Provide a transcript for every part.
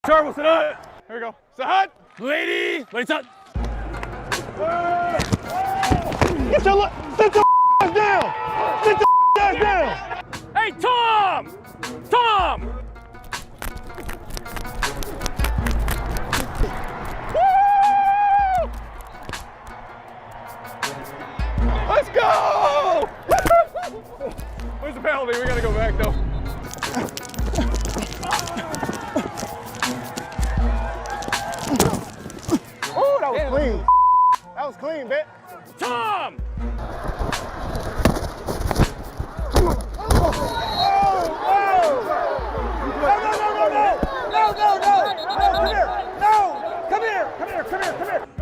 Charles, sit up. Here we go. Sit. Lady, wait up. Sit your ass down. Sit your ass down. Hey, Tom! Tom! Woo! Let's go! Where's the penalty? We gotta go back though. Oh, that was clean. That was clean, bet. Tom!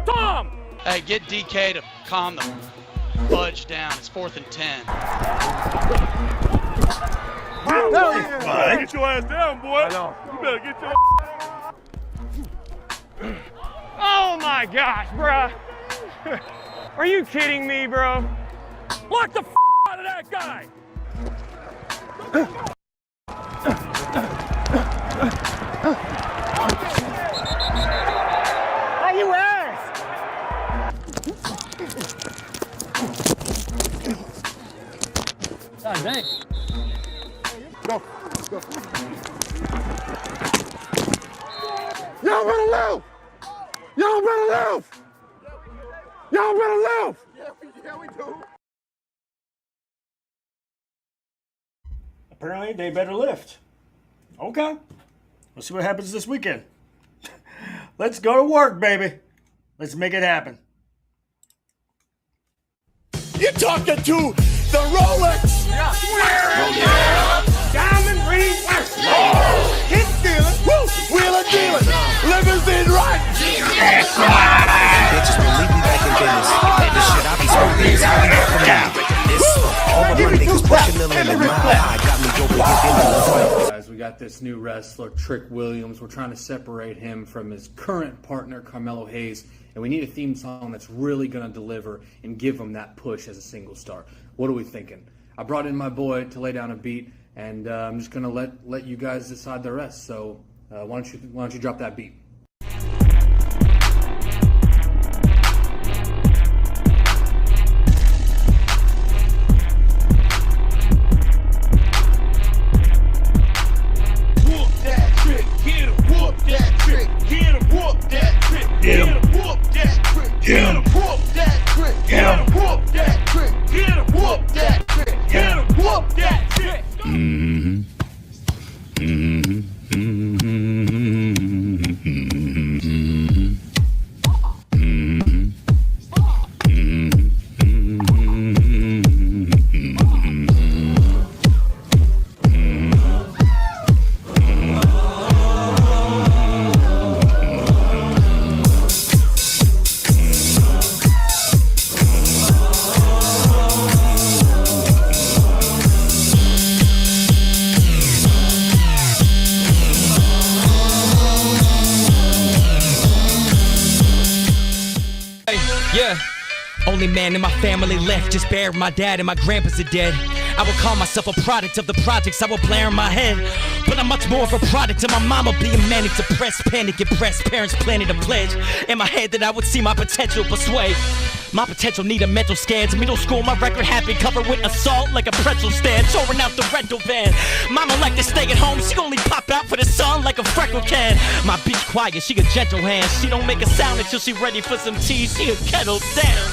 Tom! Hey, get DK to calm the fudge down. It's 4th and 10. Get your ass down, boy. I know. You better get your Oh my gosh, bruh. Are you kidding me, bro? Lock the out of that guy! How you ass? God dang. Go. Y'all better live! Y'all better live! Y'all better live! Yeah, we do. Apparently, they better lift. Okay. Let's see what happens this weekend. Let's go to work, baby. Let's make it happen. You're talking to the Rolex. Yeah. Diamond ring. Hit stealing. Wheeler dealing. Limousine riding. Bitches believe me back in business. The shit I be smoking is how we get from now. It's all of my niggas pushing the limit. My high got me go bigger. Guys, we got this new wrestler, Trick Williams. We're trying to separate him from his current partner, Carmelo Hayes, and we need a theme song that's really going to deliver and give him that push as a single star. What are we thinking? I brought in my boy to lay down a beat, and I'm just going to let you guys decide the rest. So why don't you drop that beat? Yeah, only man in my family left, just buried my dad and my grandpas are dead. I would call myself a product of the projects I would blare in my head, but I'm much more of a product of my mama being manic, depressed, panic, impressed. Parents planted a pledge in my head that I would see my potential persuade. My potential need a mental scan. To middle school, my record had been covered with assault like a pretzel stand, touring out the rental van. Mama like to stay at home, she only pop out for the sun like a freckle can. My bitch quiet, she a gentle hand. She don't make a sound until she ready for some tea. She a kettle down.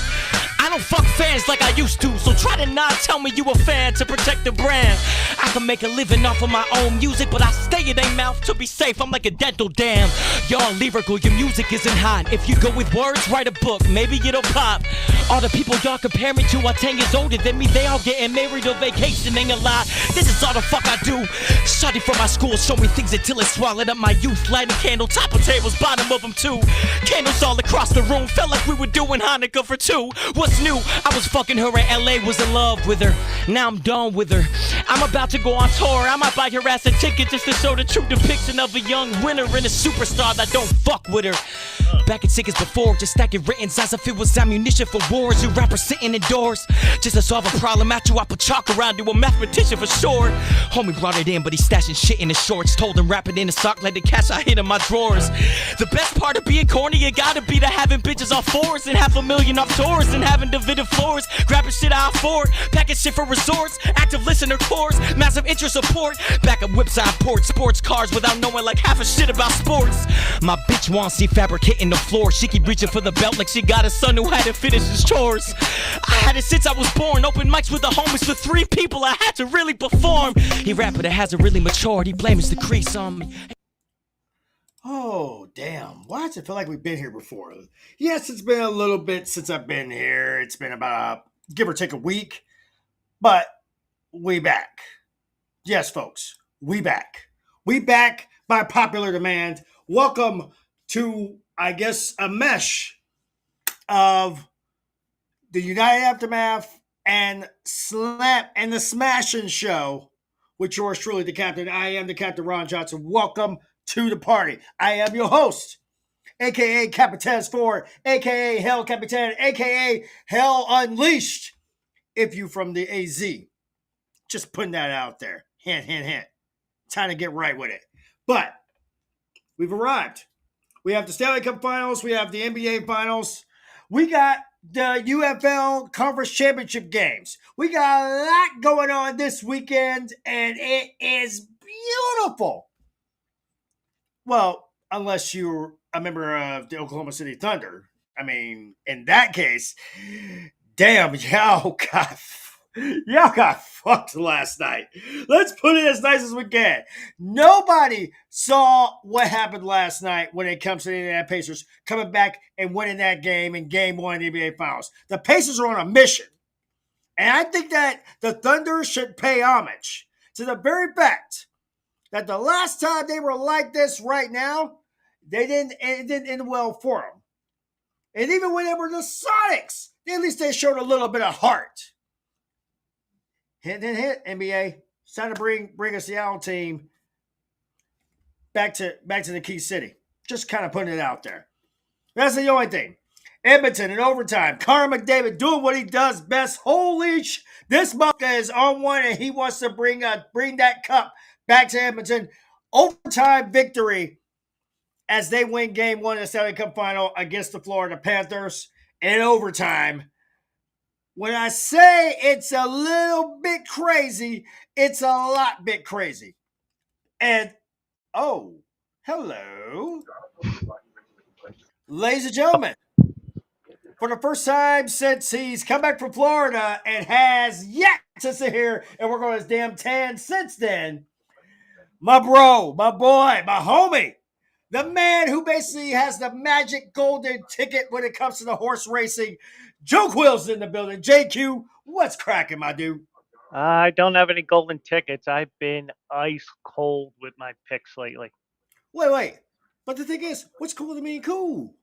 I don't fuck fans like I used to, so try to not tell me you a fan to protect the brand. I can make a living off of my own music, but I stay in their mouth to be safe. I'm like a dental dam. Y'all lyrical, your music isn't hot. If you go with words, write a book, maybe it'll pop. All the people y'all compare me to are 10 years older than me. They all getting married or vacationing a lot. This is all the fuck I do. Study from my school, show me things until it swallowed up my youth. Lighting candle, top of tables, bottom of them too. Candles all across the room, felt like we were doing Hanukkah for two. What's new? I was fucking her in LA, was in love with her. Now I'm done with her. I'm about to go on tour. I might buy your ass a ticket just to show the true depiction of a young winner and a superstar that don't fuck with her. Back in seconds before, just stacking written as if it was ammunition for wars. You rappers sitting indoors, just to solve a problem at you. I put chalk around you, a mathematician for sure. Homie brought it in, but he's stashing shit in his shorts. Told him wrap it in a sock, let the cash I hid in my drawers. The best part of being corny, you gotta be to having bitches on fours and 500,000 off tours and having divided floors. Grabbing shit I afford, packing shit for resorts, active listener cores, massive interest support. Back up whips I import, sports cars without knowing like half a shit about sports. My bitch wants see fabricating the floor. She keep reaching for the belt like she got a son who hadn't finished his chores. I had it since I was born, open mics with the homies for 3 people. I had to really perform. He rap, but it hasn't really matured. He blames the crease on me. Oh, damn. Why does it feel like we've been here before? Yes, it's been a little bit since I've been here. It's been about, give or take a week. But we back. Yes, folks, we back. We back by popular demand. Welcome to, I guess, a mesh of the United Aftermath and Slap and the Smashing Show with yours truly, the captain. I am the Captain Ron Johnson. Welcome to the party. I am your host, a.k.a. Capitez 4, a.k.a. Hell Capitan, a.k.a. Hell Unleashed, if you from the AZ. Just putting that out there. Hint, hint, hint. Time to get right with it. But we've arrived. We have the Stanley Cup Finals. We have the NBA Finals. We got the UFL Conference Championship games. We got a lot going on this weekend, and it is beautiful. Well, unless you're a member of the Oklahoma City Thunder. I mean, in that case, damn, y'all got fucked last night. Let's put it as nice as we can. Nobody saw what happened last night when it comes to the Indiana Pacers coming back and winning that game in Game 1 of the NBA Finals. The Pacers are on a mission. And I think that the Thunder should pay homage to the very fact that the last time they were like this right now, it didn't end well for them. And even when they were the Sonics, at least they showed a little bit of heart. Hit, NBA. It's time to bring a Seattle team back to the key city. Just kind of putting it out there. That's the only thing. Edmonton in overtime. Connor McDavid doing what he does best. Holy this motherfucker is on one and he wants to bring that cup back to Edmonton. Overtime victory as they win Game 1 of the Stanley Cup Final against the Florida Panthers in overtime. When I say it's a little bit crazy, it's a lot bit crazy. And, oh, hello. Ladies and gentlemen, for the first time since he's come back from Florida and has yet to sit here and work on his damn tan since then, my bro, my boy, my homie, the man who basically has the magic golden ticket when it comes to the horse racing, Joe Quill's in the building. JQ, what's cracking, my dude? I don't have any golden tickets. I've been ice cold with my picks lately. Wait. But the thing is, what's cool to mean cool?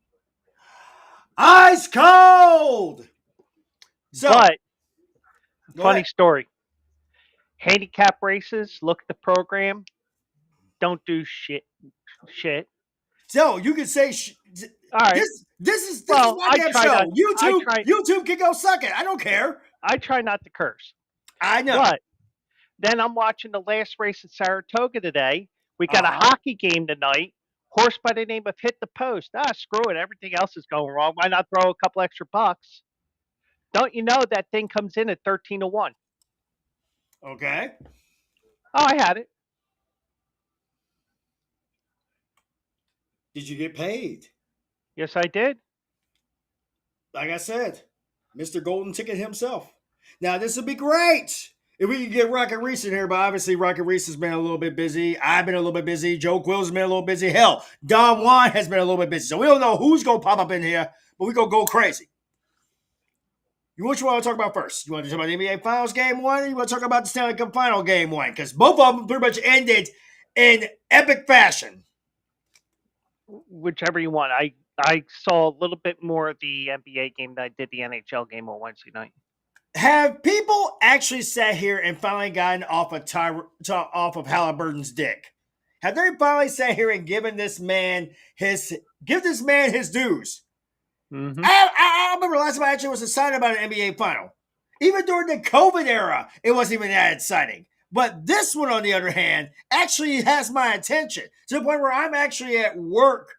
Ice cold! So, but, funny ahead. story. Handicap races, look at the program. Don't do shit. So, you can say... All right. This is my damn show. YouTube can go suck it. I don't care. I try not to curse. I know. But then I'm watching the last race in Saratoga today. We got a hockey game tonight. Horse by the name of Hit the Post. Screw it. Everything else is going wrong. Why not throw a couple extra bucks? Don't you know that thing comes in at 13-1? Okay. Oh, I had it. Did you get paid? Yes, I did. Like I said, Mr. Golden Ticket himself. Now, this would be great if we could get Rocket Reese in here, but obviously Rocket Reese has been a little bit busy. I've been a little bit busy. Joe Quill's been a little busy. Hell, Don Juan has been a little bit busy. So we don't know who's going to pop up in here, but we're going to go crazy. What you want to talk about first? You want to talk about the NBA Finals Game 1 or you want to talk about the Stanley Cup Final Game 1? Because both of them pretty much ended in epic fashion. Whichever you want. I saw a little bit more of the NBA game than I did the NHL game on Wednesday night. Have people actually sat here and finally gotten off of Halliburton's dick? Have they finally sat here and given this man his dues? Mm-hmm. I remember last time I actually was excited about an NBA final. Even during the COVID era, it wasn't even that exciting. But this one, on the other hand, actually has my attention to the point where I'm actually at work,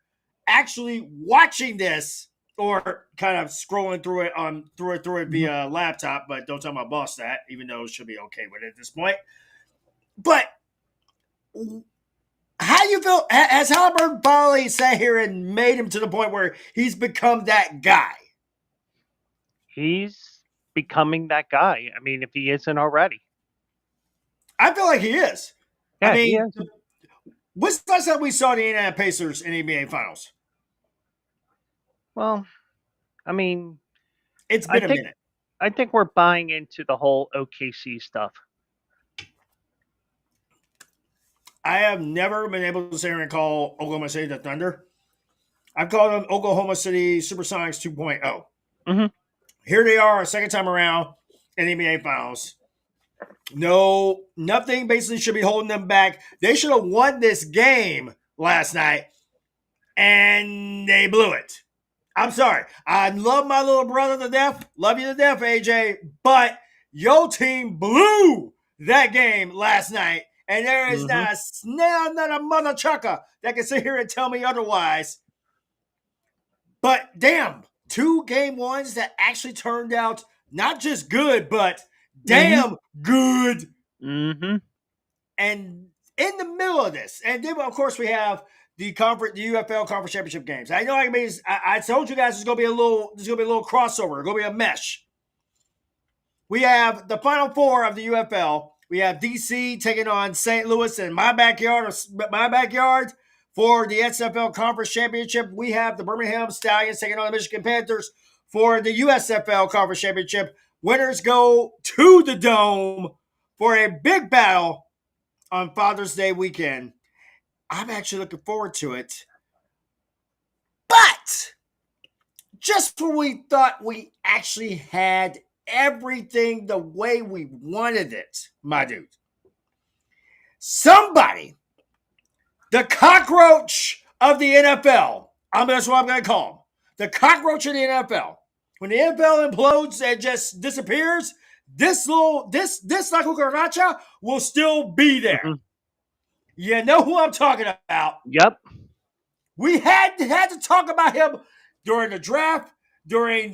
actually watching this, or kind of scrolling through it via laptop. But don't tell my boss that, even though she'll be okay with it at this point. But how do you feel? Has Halliburton finally sat here and made him to the point where he's become that guy? He's becoming that guy. I mean, if he isn't already. I feel like he is. Yeah, I he mean, is. when's the last time we saw the Indiana Pacers in NBA Finals? Well, I mean, It's been a minute. I think we're buying into the whole OKC stuff. I have never been able to sit here and call Oklahoma City the Thunder. I've called them Oklahoma City Supersonics 2.0. Mm-hmm. Here they are, a second time around in the NBA Finals. No, nothing basically should be holding them back. They should have won this game last night, and they blew it. I'm sorry. I love my little brother to death. Love you to death, AJ. But your team blew that game last night, and there is not a snail, not a mother chucker that can sit here and tell me otherwise. But damn, 2 game ones that actually turned out not just good, but damn good. Mm-hmm. And in the middle of this, and then of course we have the UFL conference championship games. I know I told you guys there's gonna be a little crossover, it's gonna be a mesh. We have the Final Four of the UFL. We have DC taking on St. Louis in my backyard for the XFL Conference Championship. We have the Birmingham Stallions taking on the Michigan Panthers for the USFL Conference Championship. Winners go to the Dome for a big battle on Father's Day weekend. I'm actually looking forward to it. But just when we thought we actually had everything the way we wanted it, my dude, somebody, the cockroach of the NFL, that's what I'm going to call him, the cockroach of the NFL. When the NFL implodes and just disappears, this La Cucaracha will still be there. Mm-hmm. You know who I'm talking about. Yep. We had to talk about him during the draft, during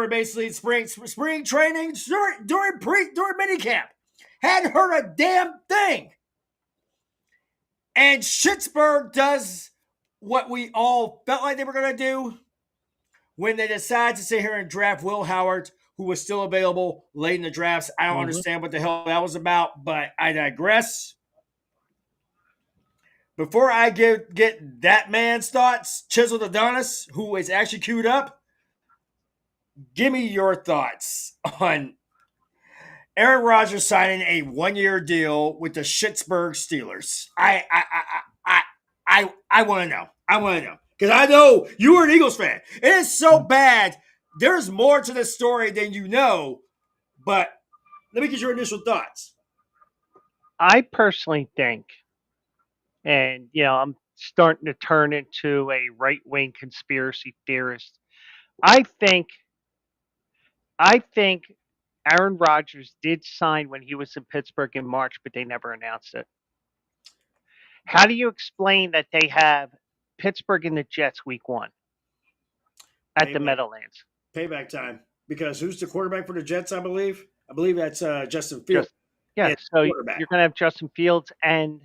basically spring training, during minicamp. Hadn't heard a damn thing. And Schittsburg does what we all felt like they were going to do when they decide to sit here and draft Will Howard, who was still available late in the drafts. I don't understand what the hell that was about, but I digress. Before I get that man's thoughts, Chisel Adonis, who is actually queued up, give me your thoughts on Aaron Rodgers signing a 1-year deal with the Schittsburg Steelers. I want to know. I want to know. Because I know you are an Eagles fan. It is so bad. There's more to this story than you know. But let me get your initial thoughts. I personally think, and I'm starting to turn into a right-wing conspiracy theorist. I think Aaron Rodgers did sign when he was in Pittsburgh in March, but they never announced it. How do you explain that they have Pittsburgh and the Jets week 1 at the Meadowlands? Payback time. Because who's the quarterback for the Jets, I believe? I believe that's Justin Fields. So you're going to have Justin Fields and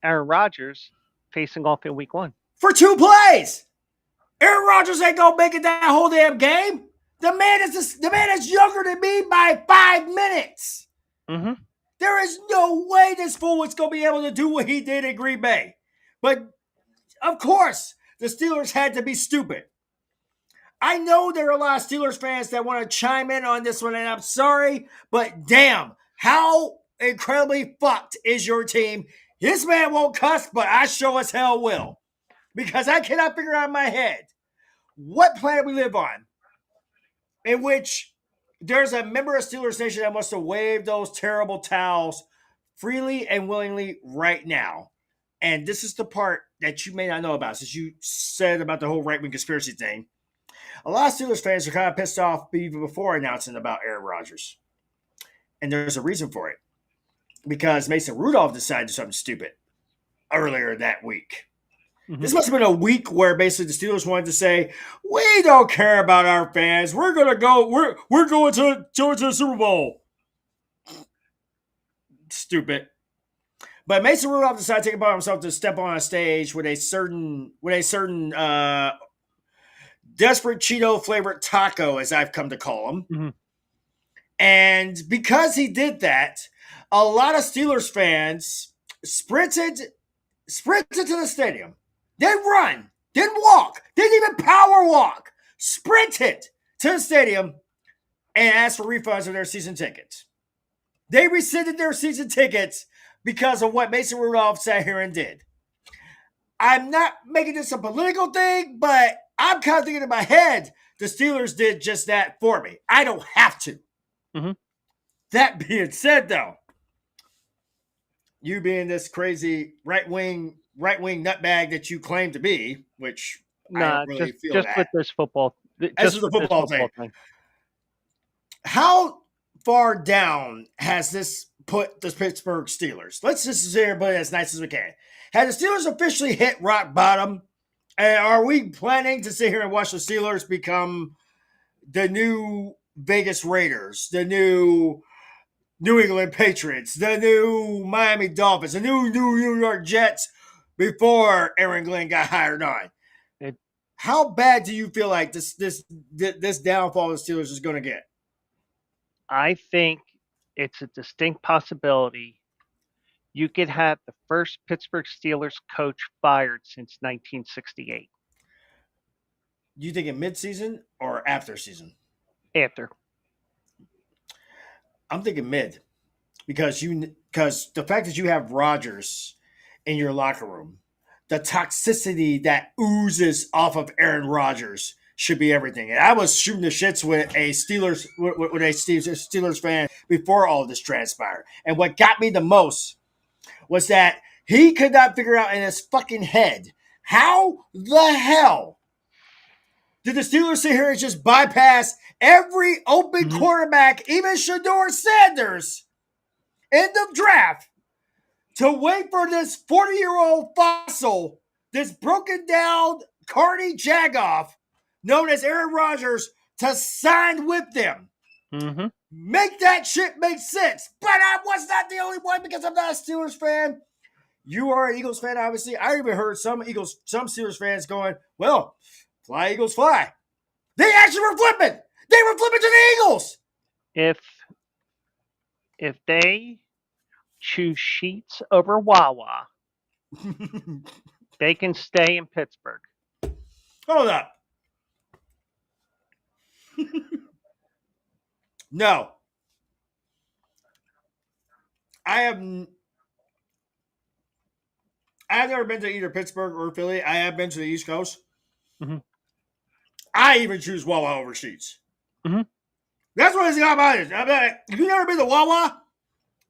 Aaron Rodgers facing off in week 1. For 2 plays! Aaron Rodgers ain't going to make it that whole damn game. The man is younger than me by 5 minutes. Mm-hmm. There is no way this fool is going to be able to do what he did in Green Bay. But, of course, the Steelers had to be stupid. I know there are a lot of Steelers fans that want to chime in on this one, and I'm sorry, but damn, how incredibly fucked is your team? This man won't cuss, but I sure as hell will. Because I cannot figure out in my head what planet we live on in which there's a member of Steelers Nation that wants to wave those terrible towels freely and willingly right now. and this is the part that you may not know about, since you said about the whole right-wing conspiracy thing. A lot of Steelers fans are kind of pissed off even before announcing about Aaron Rodgers. And there's a reason for it. Because Mason Rudolph decided something stupid earlier that week. Mhm. This must have been a week where basically the Steelers wanted to say, we don't care about our fans. We're going to go, we're going to the Super Bowl. Stupid. But Mason Rudolph decided to take it upon himself to step on a stage with a certain desperate Cheeto flavored taco, as I've come to call him. Mhm. And because he did that, a lot of Steelers fans sprinted to the stadium. Didn't run, didn't walk, didn't even power walk. Sprinted to the stadium and asked for refunds of their season tickets. They rescinded their season tickets because of what Mason Rudolph sat here and did. I'm not making this a political thing, but I'm kind of thinking in my head, the Steelers did just that for me. I don't have to. Mhm. That being said, though, you being this crazy right-wing nutbag that you claim to be, which I Nah, don't really feel just that. with this football. This Just is the with this football thing. How far down has this put the Pittsburgh Steelers? Let's just say everybody as nice as we can. Has the Steelers officially hit rock bottom? And are we planning to sit here and watch the Steelers become the new Vegas Raiders, the new New England Patriots, the new Miami Dolphins, the new New York Jets before Aaron Glenn got hired on? How bad do you feel like this downfall of the Steelers is going to get? I think it's a distinct possibility you could have the first Pittsburgh Steelers coach fired since 1968. You think in midseason or after season? After. I'm thinking mid, because the fact that you have Rodgers in your locker room, the toxicity that oozes off of Aaron Rodgers should be everything. And I was shooting the shits with a Steelers fan before all of this transpired. And what got me the most was that he could not figure out in his fucking head how the hell did the Steelers sit here and just bypass every open quarterback, even Shador Sanders, in the draft, to wait for this 40-year-old fossil, this broken down Carney Jagoff, known as Aaron Rodgers, to sign with them. Mm-hmm. Make that shit make sense. But I was not the only one, because I'm not a Steelers fan. You are an Eagles fan, obviously. I even heard some Steelers fans going, well, fly, Eagles, fly. They actually were flipping. They were flipping to the Eagles. If they choose Sheets over Wawa, they can stay in Pittsburgh. Hold up. No. I've never been to either Pittsburgh or Philly. I have been to the East Coast. Mm-hmm. I even choose Wawa over Sheets. Mm-hmm. That's what it's got about it. I'm like, if you've never been to Wawa,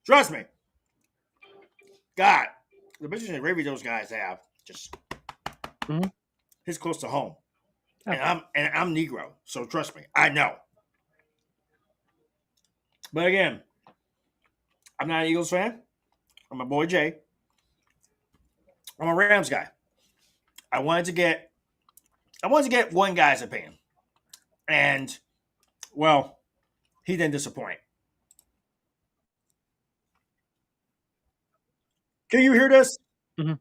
trust me. God, the bitches and gravy those guys have just hits close to home. Okay. And I'm Negro, so trust me, I know. But again, I'm not an Eagles fan. I'm a boy Jay. I'm a Rams guy. I wanted to get one guy's opinion. And, well, he didn't disappoint. Can you hear this? Mm-hmm.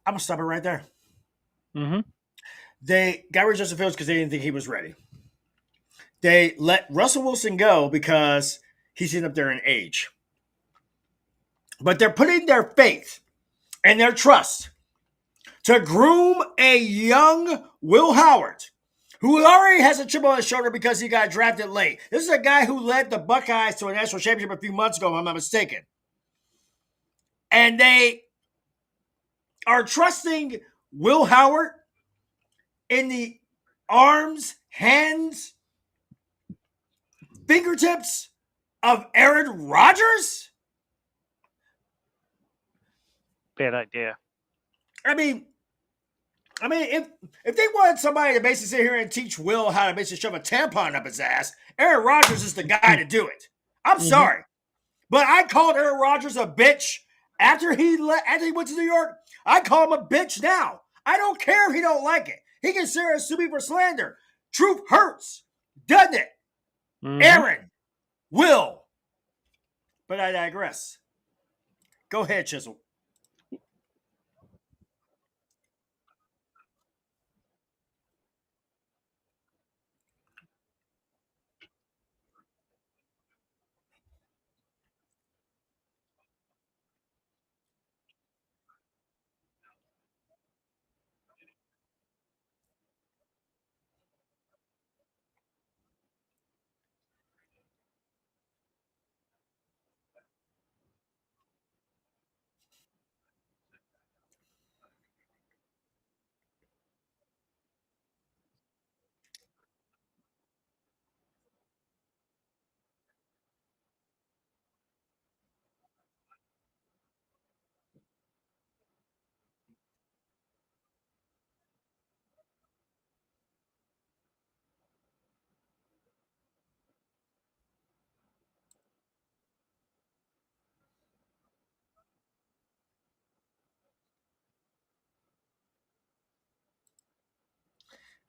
I'm going to stop it right there. Mm-hmm. They got rid of Justin Fields because they didn't think he was ready. They let Russell Wilson go because he's getting up there in age. But they're putting their faith and their trust to groom a young Will Howard, who already has a chip on his shoulder because he got drafted late. This is a guy who led the Buckeyes to a national championship a few months ago, if I'm not mistaken. And they are trusting Will Howard in the arms, hands, fingertips of Aaron Rodgers? Bad idea. I mean, if they wanted somebody to basically sit here and teach Will how to basically shove a tampon up his ass, Aaron Rodgers is the guy to do it. I'm sorry, but I called Aaron Rodgers a bitch after he went to New York. I call him a bitch now. I don't care if he don't like it. He can sit here and sue me for slander. Truth hurts, doesn't it? Aaron, Will. But I digress. Go ahead, Chisel.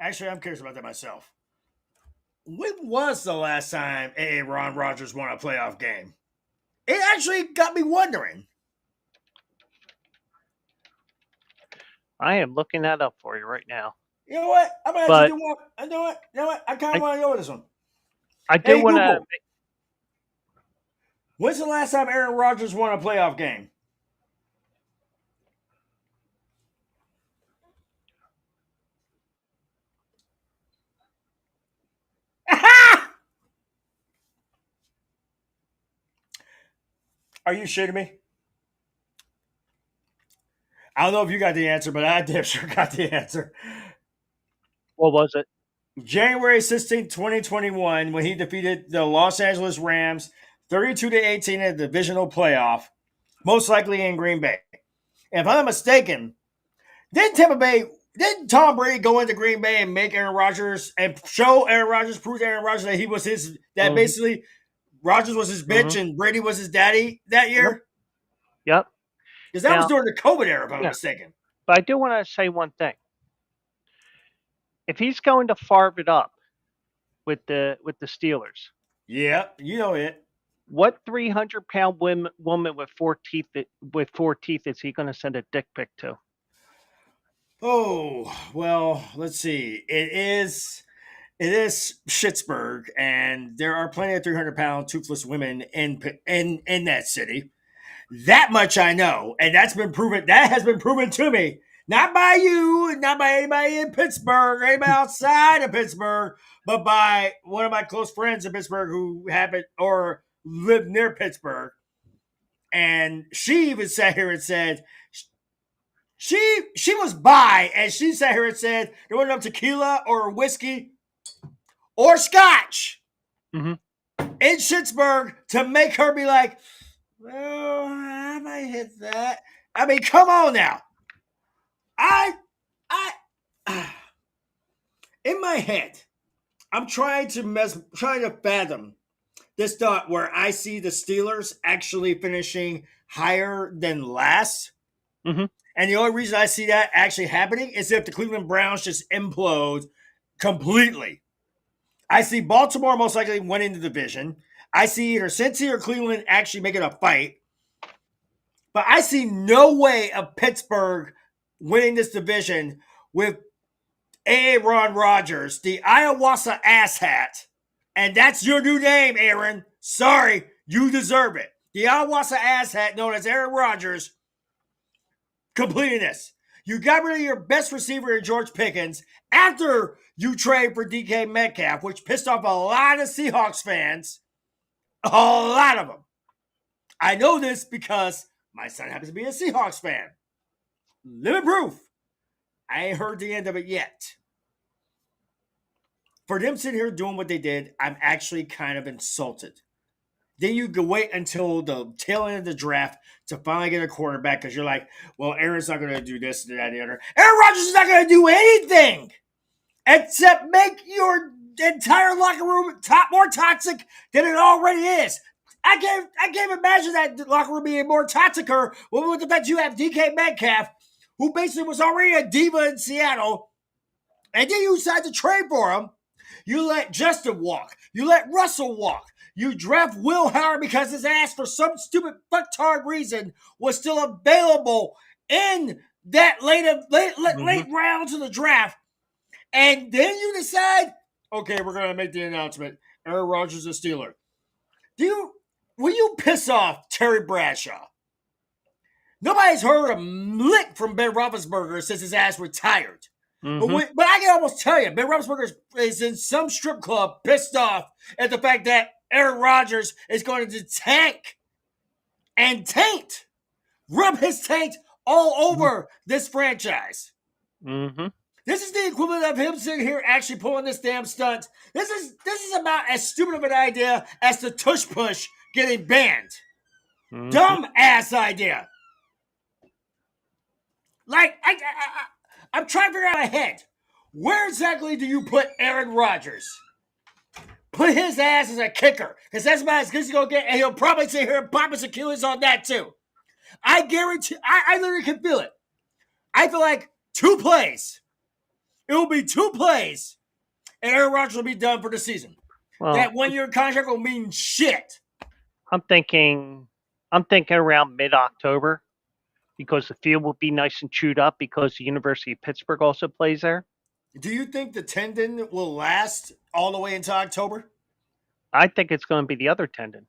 Actually, I'm curious about that myself. When was the last time Aaron Rodgers won a playoff game? It actually got me wondering. I am looking that up for you right now. You know what? I'm gonna But- do one. You know what? I kind of want to go with this one. I do Hey, want to. Google. When's the last time Aaron Rodgers won a playoff game? Are you shitting me? I don't know if you got the answer, but I damn sure got the answer. What was it? January 16th, 2021, when he defeated the Los Angeles Rams 32-18 in a divisional playoff, most likely in Green Bay. And if I'm not mistaken, didn't Tom Brady go into Green Bay and make Aaron Rodgers and show Aaron Rodgers, prove to Aaron Rodgers that he was his, that basically Rodgers was his bitch and Brady was his daddy that year? Yep. Because that was Now- during the COVID era, if I'm not mistaken. But I do want to say one thing. If he's going to farm it up with the Steelers, Yeah, you know it. what 300-pound woman with four teeth is he going to send a dick pic to? Oh, well, let's see. It is Schittsburg, and there are plenty of 300-pound toothless women in that city. That much I know, and that's been proven. That has been proven to me, not by you, not by anybody in Pittsburgh, or anybody outside of Pittsburgh, but by one of my close friends in Pittsburgh who happened or lived near Pittsburgh. And she even sat here and said she was bi, and she sat here and said there wasn't enough tequila or whiskey or scotch in Schittsburg to make her be like, well, I might hit that. I mean, come on now. In my head, I'm trying to fathom this thought where I see the Steelers actually finishing higher than last. Mm-hmm. And the only reason I see that actually happening is if the Cleveland Browns just implode completely. I see Baltimore most likely winning the division. I see either Cincy or Cleveland actually making a fight. But I see no way of Pittsburgh winning this division with Aaron Rodgers, the ayahuasca asshat. And that's your new name, Aaron. Sorry, you deserve it. The ayahuasca asshat known as Aaron Rodgers completing this. You got rid of your best receiver in George Pickens after you trade for DK Metcalf, which pissed off a lot of Seahawks fans. A lot of them. I know this because my son happens to be a Seahawks fan. Living proof. I ain't heard the end of it yet. For them sitting here doing what they did, I'm actually kind of insulted. Then you can wait until the tail end of the draft to finally get a quarterback because you're like, well, Aaron's not going to do this and that and the other. Aaron Rodgers is not going to do anything except make your entire locker room more toxic than it already is. I can't imagine that locker room being more toxic with the fact you have DK Metcalf, who basically was already a diva in Seattle, and then you decide to trade for him. You let Justin walk. You let Russell walk. You draft Will Howard because his ass, for some stupid fucktard reason, was still available in that late rounds of the draft. And then you decide, okay, we're going to make the announcement. Aaron Rodgers is a Steeler. Will you piss off Terry Bradshaw? Nobody's heard a lick from Ben Roethlisberger since his ass retired. Mm-hmm. But I can almost tell you, Ben Roethlisberger is in some strip club pissed off at the fact that Aaron Rodgers is going to tank and taint, rub his taint all over this franchise. Mm-hmm. This is the equivalent of him sitting here actually pulling this damn stunt. This is about as stupid of an idea as the tush push getting banned. Mm-hmm. Dumb ass idea. Like I'm trying to figure out ahead. Where exactly do you put Aaron Rodgers? Put his ass as a kicker, because that's about as good as he's going to get, and he'll probably sit here and pop his Achilles on that too. I guarantee, I literally can feel it. I feel like 2 plays. It will be 2 plays, and Aaron Rodgers will be done for the season. Well, that 1-year contract will mean shit. I'm thinking around mid-October, because the field will be nice and chewed up because the University of Pittsburgh also plays there. Do you think the tendon will last all the way into October? I think it's going to be the other tendon.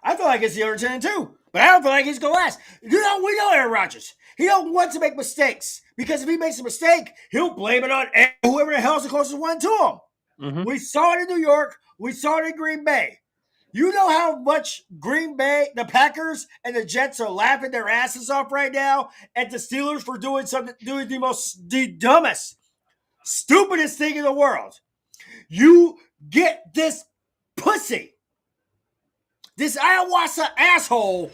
I feel like it's the other tendon too, but I don't feel like he's going to last. We know Aaron Rodgers. He don't want to make mistakes because if he makes a mistake, he'll blame it on whoever the hell's the closest one to him. Mm-hmm. We saw it in New York. We saw it in Green Bay. You know how much Green Bay, the Packers, and the Jets are laughing their asses off right now at the Steelers for doing the dumbest, stupidest thing in the world. You get this pussy, this ayahuasca asshole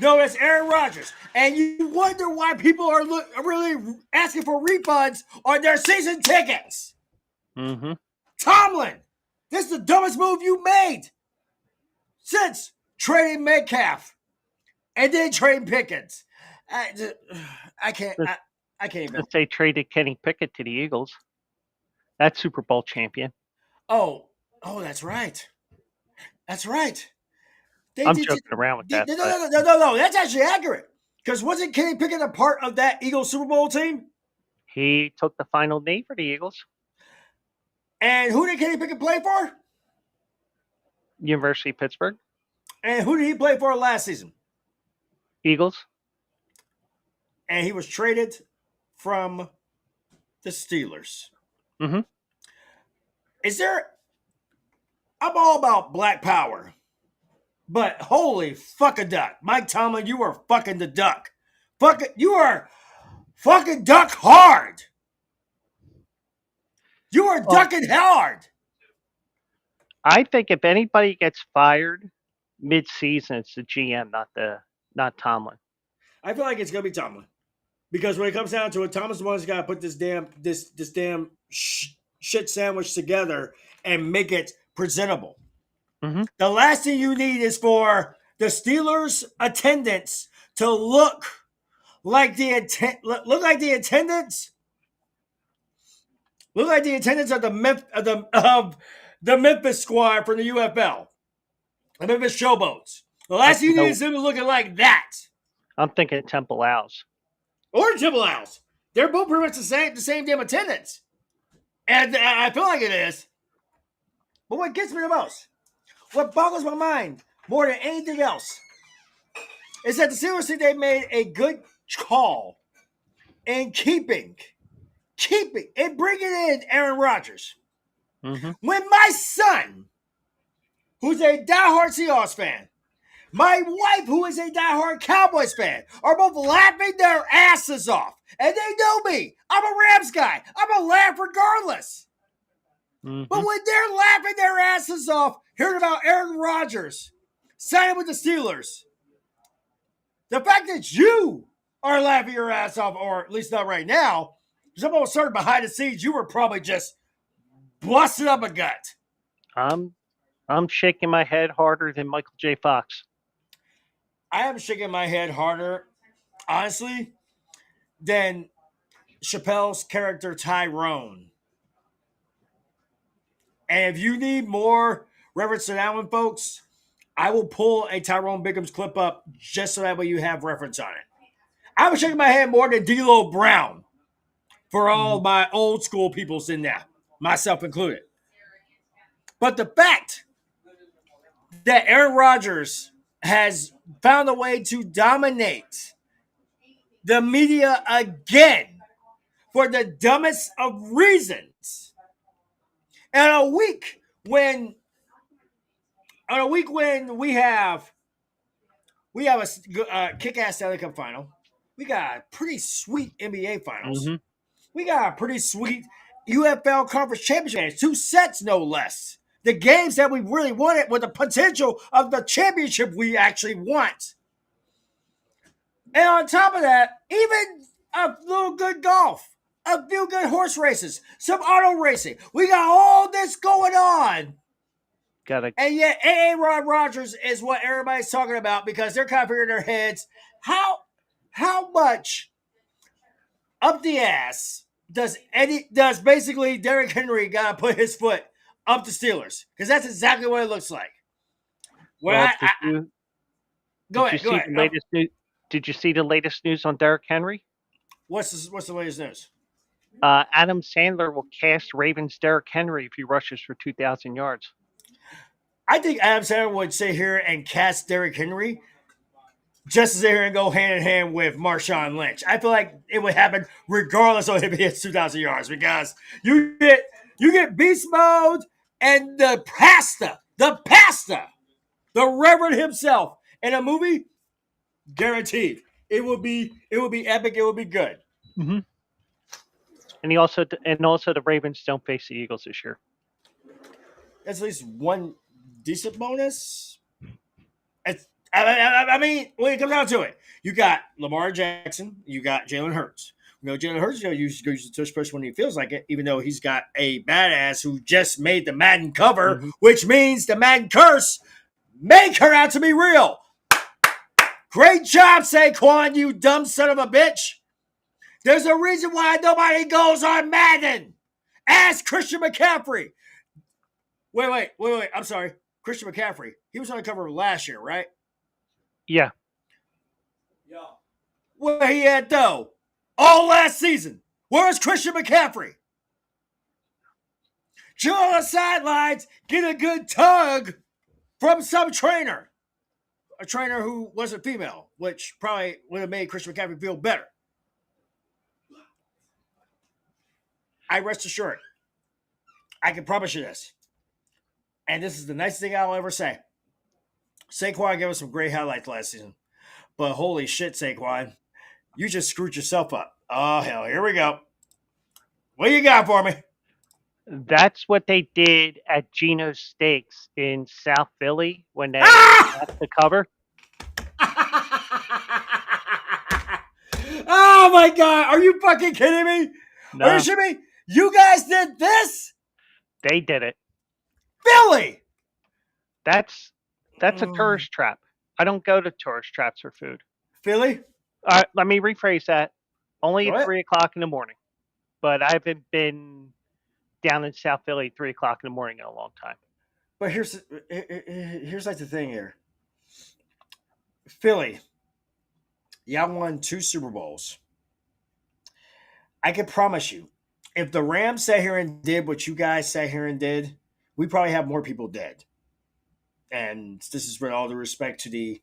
known as Aaron Rodgers, and you wonder why people are really asking for refunds on their season tickets. Mm-hmm. Tomlin, this is the dumbest move you made since trading Metcalf and then trading Pickens. I can't even. They traded Kenny Pickett to the Eagles. That's Super Bowl champion. Oh, that's right. That's right. I'm joking around with that. No. That's actually accurate. Because wasn't Kenny Pickett a part of that Eagles Super Bowl team? He took the final knee for the Eagles. And who did Kenny Pickett play for? University of Pittsburgh. And who did he play for last season? Eagles. And he was traded from the Steelers. Mm-hmm. I'm all about black power, but holy fuck a duck. Mike Tomlin, you are fucking the duck. You are fucking duck hard. You are ducking hard. I think if anybody gets fired mid-season, it's the GM, not Tomlin. I feel like it's gonna be Tomlin, because when it comes down to it, Tomlin's the one who's got to put this damn shit sandwich together and make it presentable. Mm-hmm. The last thing you need is for the Steelers' attendance to look like the attendance of the Memphis squad from the UFL, the Memphis Showboats. The last thing you need is them looking like that. I'm thinking Temple Owls. Or Temple Owls. They're both pretty much the same damn attendance. And I feel like it is. But what gets me the most, what boggles my mind more than anything else, is that the Steelers think they made a good call in keeping and bringing in Aaron Rodgers. Mm-hmm. When my son, who's a diehard Seahawks fan, my wife, who is a diehard Cowboys fan, are both laughing their asses off. And they know me. I'm a Rams guy. I'm going to laugh regardless. Mm-hmm. But when they're laughing their asses off, hearing about Aaron Rodgers signing with the Steelers, the fact that you are laughing your ass off, or at least not right now, because I'm almost certain behind the scenes, you were probably just busting up a gut. I'm shaking my head harder than Michael J. Fox. I am shaking my head harder, honestly, than Chappelle's character Tyrone. And if you need more reference to that one, folks, I will pull a Tyrone Biggums clip up just so that way you have reference on it. I was shaking my head more than D'Lo Brown for all my old school peoples in there, myself included. But the fact that Aaron Rodgers has found a way to dominate the media again for the dumbest of reasons. And a week when we have a kick-ass Stanley Cup final, we got a pretty sweet NBA finals. Mm-hmm. We got a pretty sweet UFL Conference Championship, 2 sets no less. The games that we really wanted with the potential of the championship we actually want. And on top of that, even a little good golf, a few good horse races, some auto racing. We got all this going on. And yet A.A. Rodgers is what everybody's talking about because they're kind of figuring in their heads, how much up the ass does basically Derrick Henry got to put his foot up the Steelers? Because that's exactly what it looks like. Go ahead. Did you see the latest news on Derrick Henry? What's the latest news? Adam Sandler will cast Ravens Derrick Henry if he rushes for 2,000 yards. I think Adam Sandler would sit here and cast Derrick Henry just to sit here and go hand in hand with Marshawn Lynch. I feel like it would happen regardless of if he hits 2,000 yards because you get beast mode and the Reverend himself in a movie, guaranteed. It would be epic. It would be good. Mm-hmm. And also the Ravens don't face the Eagles this year. That's at least one decent bonus. I mean, when it comes down to it, you got Lamar Jackson, you got Jalen Hurts. Jalen Hurts, use the tush push when he feels like it, even though he's got a badass who just made the Madden cover, which means the Madden curse may turn out to be real. Great job, Saquon, you dumb son of a bitch. There's a reason why nobody goes on Madden. Ask Christian McCaffrey. Wait. I'm sorry. Christian McCaffrey. He was on the cover last year, right? Yeah. Where he at, though? All last season. Where's Christian McCaffrey? Chill on the sidelines, get a good tug from some trainer. A trainer who wasn't female, which probably would have made Christian McCaffrey feel better. I rest assured. I can promise you this. And this is the nicest thing I'll ever say. Saquon gave us some great highlights last season. But holy shit, Saquon. You just screwed yourself up. Oh, hell. Here we go. What do you got for me? That's what they did at Geno's Steaks in South Philly when they got the cover. Oh, my God. Are you fucking kidding me? No. Are you shitting me? You guys did this? They did it. Philly! That's a tourist trap. I don't go to tourist traps for food. Philly? All right, let me rephrase that. Only Go at ahead. 3 o'clock in the morning. But I haven't been down in South Philly at 3 o'clock in the morning in a long time. But here's like the thing here. Philly, y'all won 2 Super Bowls. I can promise you, if the Rams sat here and did what you guys sat here and did, we probably have more people dead. And this is with all the respect to the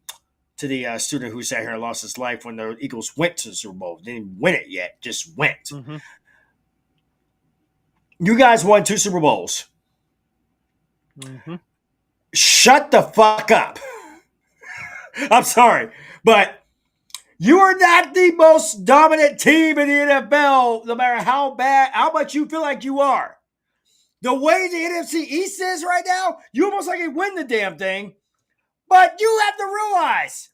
student who sat here and lost his life when the Eagles went to the Super Bowl. Didn't even win it yet, just went. Mm-hmm. You guys won 2 Super Bowls. Mm-hmm. Shut the fuck up. I'm sorry, but you are not the most dominant team in the NFL, no matter how much you feel like you are. The way the NFC East is right now, you almost like you win the damn thing. But you have to realize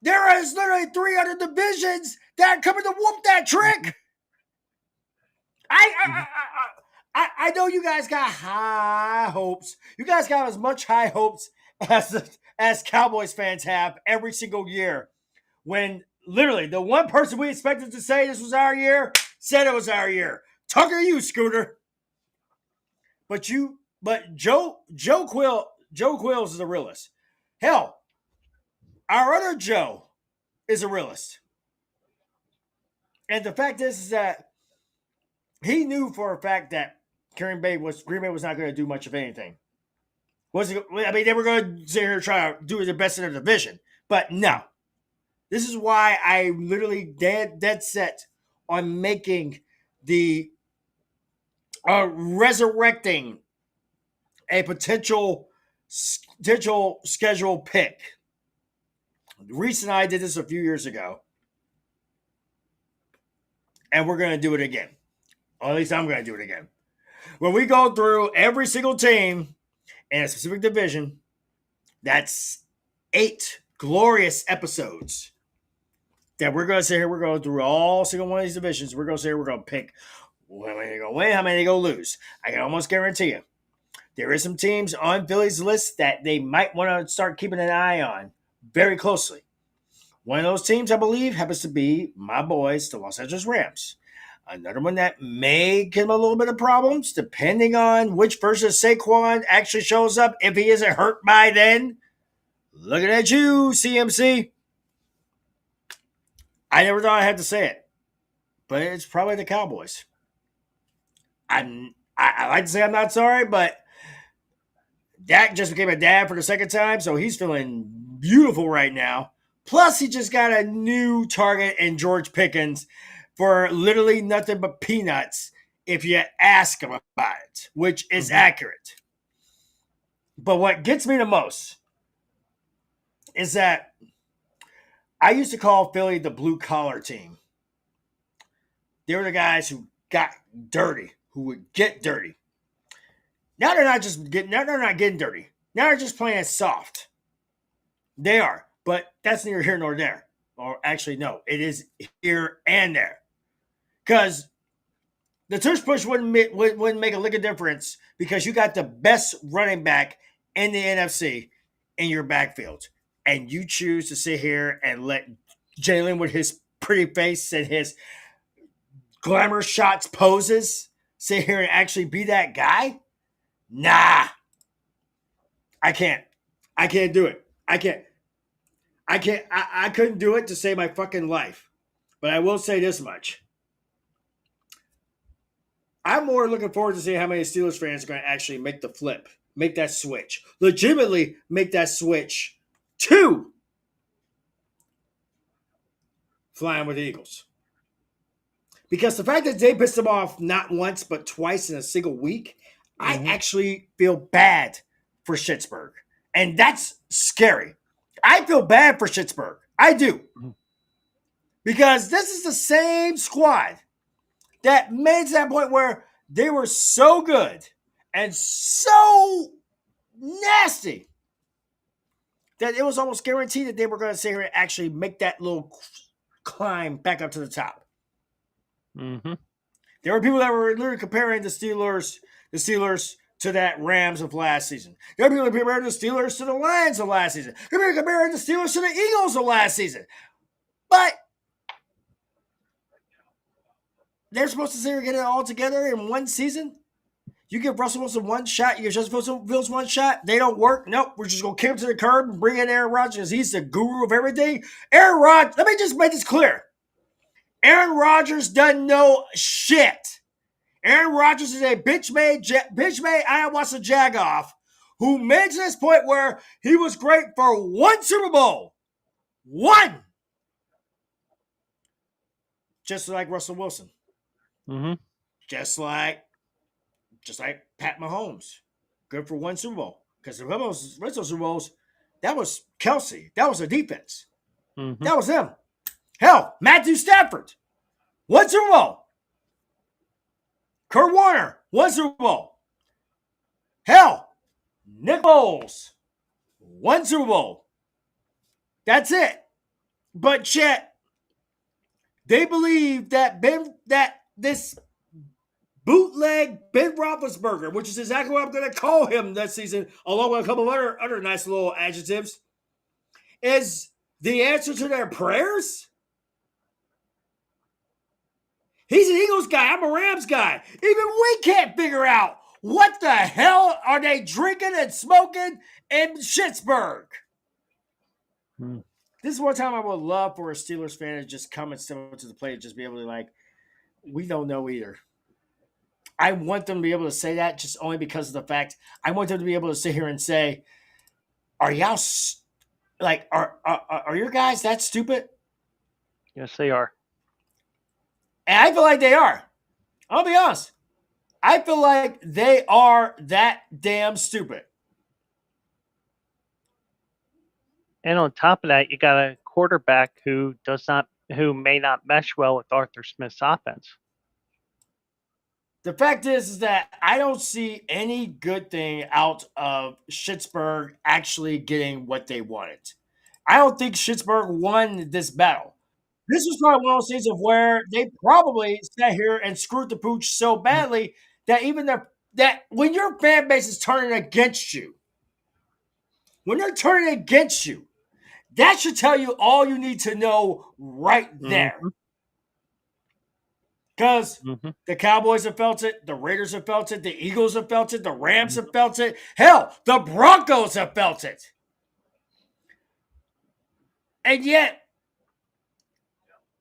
there is literally 3 other divisions that are coming to whoop that trick. I know you guys got high hopes. You guys got as much high hopes as Cowboys fans have every single year. When literally the one person we expected to say this was our year said it was our year. Tucker, you Scooter. But Joe Quills is a realist. Hell, our other Joe is a realist. And the fact is that he knew for a fact that Green Bay was not going to do much of anything. They were going to sit here and try to do the best in their division. But no. This is why I literally dead set on making resurrecting a potential schedule pick. Reese and I did this a few years ago. And we're going to do it again. Or at least I'm going to do it again. When we go through every single team in a specific division, that's 8 glorious episodes that we're going to sit here. We're going through all single one of these divisions. We're going to sit here. We're going to pick how many they're going to win, how many they're going to lose. I can almost guarantee you there is some teams on Philly's list that they might want to start keeping an eye on very closely. One of those teams, I believe, happens to be my boys, the Los Angeles Rams. Another one that may give them a little bit of problems, depending on which version of Saquon actually shows up. If he isn't hurt by then, looking at you, CMC. I never thought I had to say it, but it's probably the Cowboys. I like to say I'm not sorry, but Dak just became a dad for the second time, so he's feeling beautiful right now. Plus, he just got a new target in George Pickens for literally nothing but peanuts if you ask him about it, which is accurate. But what gets me the most is that I used to call Philly the blue-collar team. They were the guys who got dirty, who would get dirty. Now they're not getting dirty. Now they're just playing it soft. They are, but that's neither here nor there. Or actually, no, it is here and there. Because the tush push wouldn't make a lick of difference because you got the best running back in the NFC in your backfield. And you choose to sit here and let Jalen with his pretty face and his glamour shots poses sit here and actually be that guy? Nah. I can't do it. I couldn't do it to save my fucking life. But I will say this much. I'm more looking forward to seeing how many Steelers fans are going to actually make the flip, make that switch, legitimately make that switch to flying with the Eagles. Because the fact that they pissed them off not once but twice in a single week, I actually feel bad for Schittsburg. And that's scary. I feel bad for Schittsburg. I do. Because this is the same squad that made it to that point where they were so good and so nasty that it was almost guaranteed that they were going to sit here and actually make that little climb back up to the top. Mm-hmm. There were people that were literally comparing the Steelers to that Rams of last season. There were people comparing the Steelers to the Lions of last season. There were people comparing the Steelers to the Eagles of last season. But they're supposed to sit here and get it all together in one season? You give Russell Wilson one shot, you give Justin Fields one shot, they don't work. Nope, we're just going to kick him to the curb and bring in Aaron Rodgers because he's the guru of everything. Aaron Rodgers, let me just make this clear. Aaron Rodgers doesn't know shit. Aaron Rodgers is a bitch-made ayahuasca jagoff who made to this point where he was great for one Super Bowl. One! Just like Russell Wilson. Mm-hmm. Just like Pat Mahomes. Good for one Super Bowl. Because the rest of Super Bowls, that was Kelsey. That was a defense. Mm-hmm. That was him. Hell, Matthew Stafford. One Super Bowl. Kurt Warner. One Super Bowl. Hell, Nick Foles. One Super Bowl. That's it. But yet, they believe that this bootleg Ben Roethlisberger, which is exactly what I'm going to call him this season, along with a couple of other nice little adjectives, is the answer to their prayers? He's an Eagles guy. I'm a Rams guy. Even we can't figure out what the hell are they drinking and smoking in Schittsburg. This is one time I would love for a Steelers fan to just come and step up to the plate and just be able to we don't know either. I want them to be able to say that just only because of the fact I want them to be able to sit here and say, are y'all are your guys that stupid? Yes, they are. And I feel like they are. I'll be honest. I feel like they are that damn stupid. And on top of that, you got a quarterback who may not mesh well with Arthur Smith's offense. The fact is that I don't see any good thing out of Schittsburg actually getting what they wanted. I don't think Schittsburg won this battle. This was probably one of those things of where they probably sat here and screwed the pooch so badly that that when your fan base is turning against you, when they're turning against you, that should tell you all you need to know right there. Because the Cowboys have felt it, the Raiders have felt it, the Eagles have felt it, the Rams have felt it. Hell, the Broncos have felt it. And yet,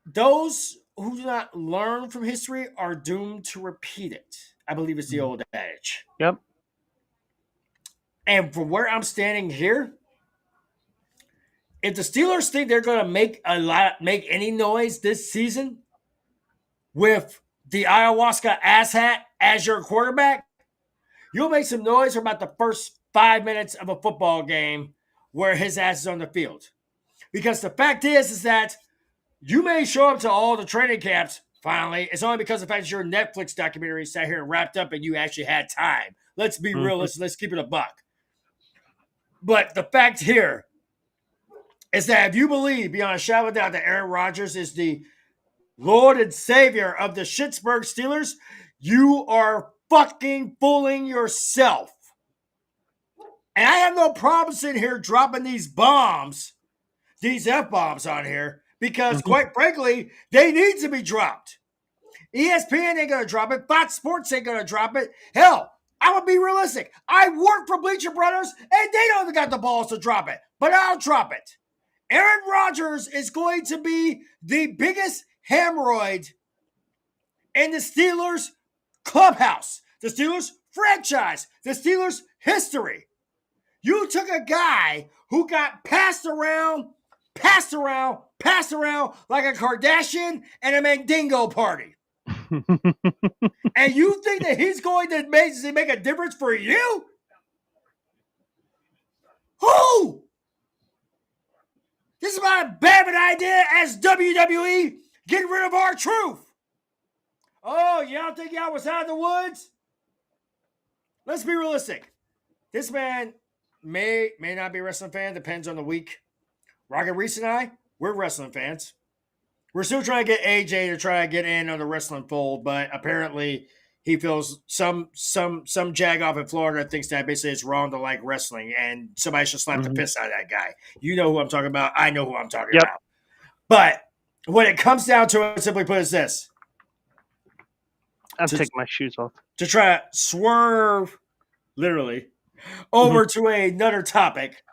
those who do not learn from history are doomed to repeat it. I believe it's the old adage. Yep. And from where I'm standing here, if the Steelers think they're going to make any noise this season with the ayahuasca asshat as your quarterback, you'll make some noise for about the first 5 minutes of a football game where his ass is on the field. Because the fact is that you may show up to all the training camps, finally. It's only because of the fact that your Netflix documentary sat here and wrapped up and you actually had time. Let's be realistic. Let's keep it a buck. But the fact here is that if you believe beyond a shadow of a doubt that Aaron Rodgers is the Lord and Savior of the Schittsburg Steelers, you are fucking fooling yourself. And I have no problem sitting here dropping these bombs, these F-bombs on here, because quite frankly, they need to be dropped. ESPN ain't going to drop it. Fox Sports ain't going to drop it. Hell, I would be realistic. I work for Bleacher Brothers, and they don't even got the balls to drop it. But I'll drop it. Aaron Rodgers is going to be the biggest hemorrhoid in the Steelers clubhouse, the Steelers franchise, the Steelers history. You took a guy who got passed around like a Kardashian and a Mandingo party. And you think that he's going to make a difference for you? Who? This is about as bad of an idea as WWE getting rid of R-Truth. Oh, y'all think y'all was out of the woods? Let's be realistic. This man may not be a wrestling fan. Depends on the week. Rocket Reese and I, we're wrestling fans. We're still trying to get AJ to try to get in on the wrestling fold, but apparently he feels some jagoff in Florida thinks that basically it's wrong to like wrestling, and somebody should slap the piss out of that guy. You know who I'm talking about. I know who I'm talking about. But when it comes down to it, simply put, is this. I'm taking my shoes off. To try to swerve, literally, over to another topic.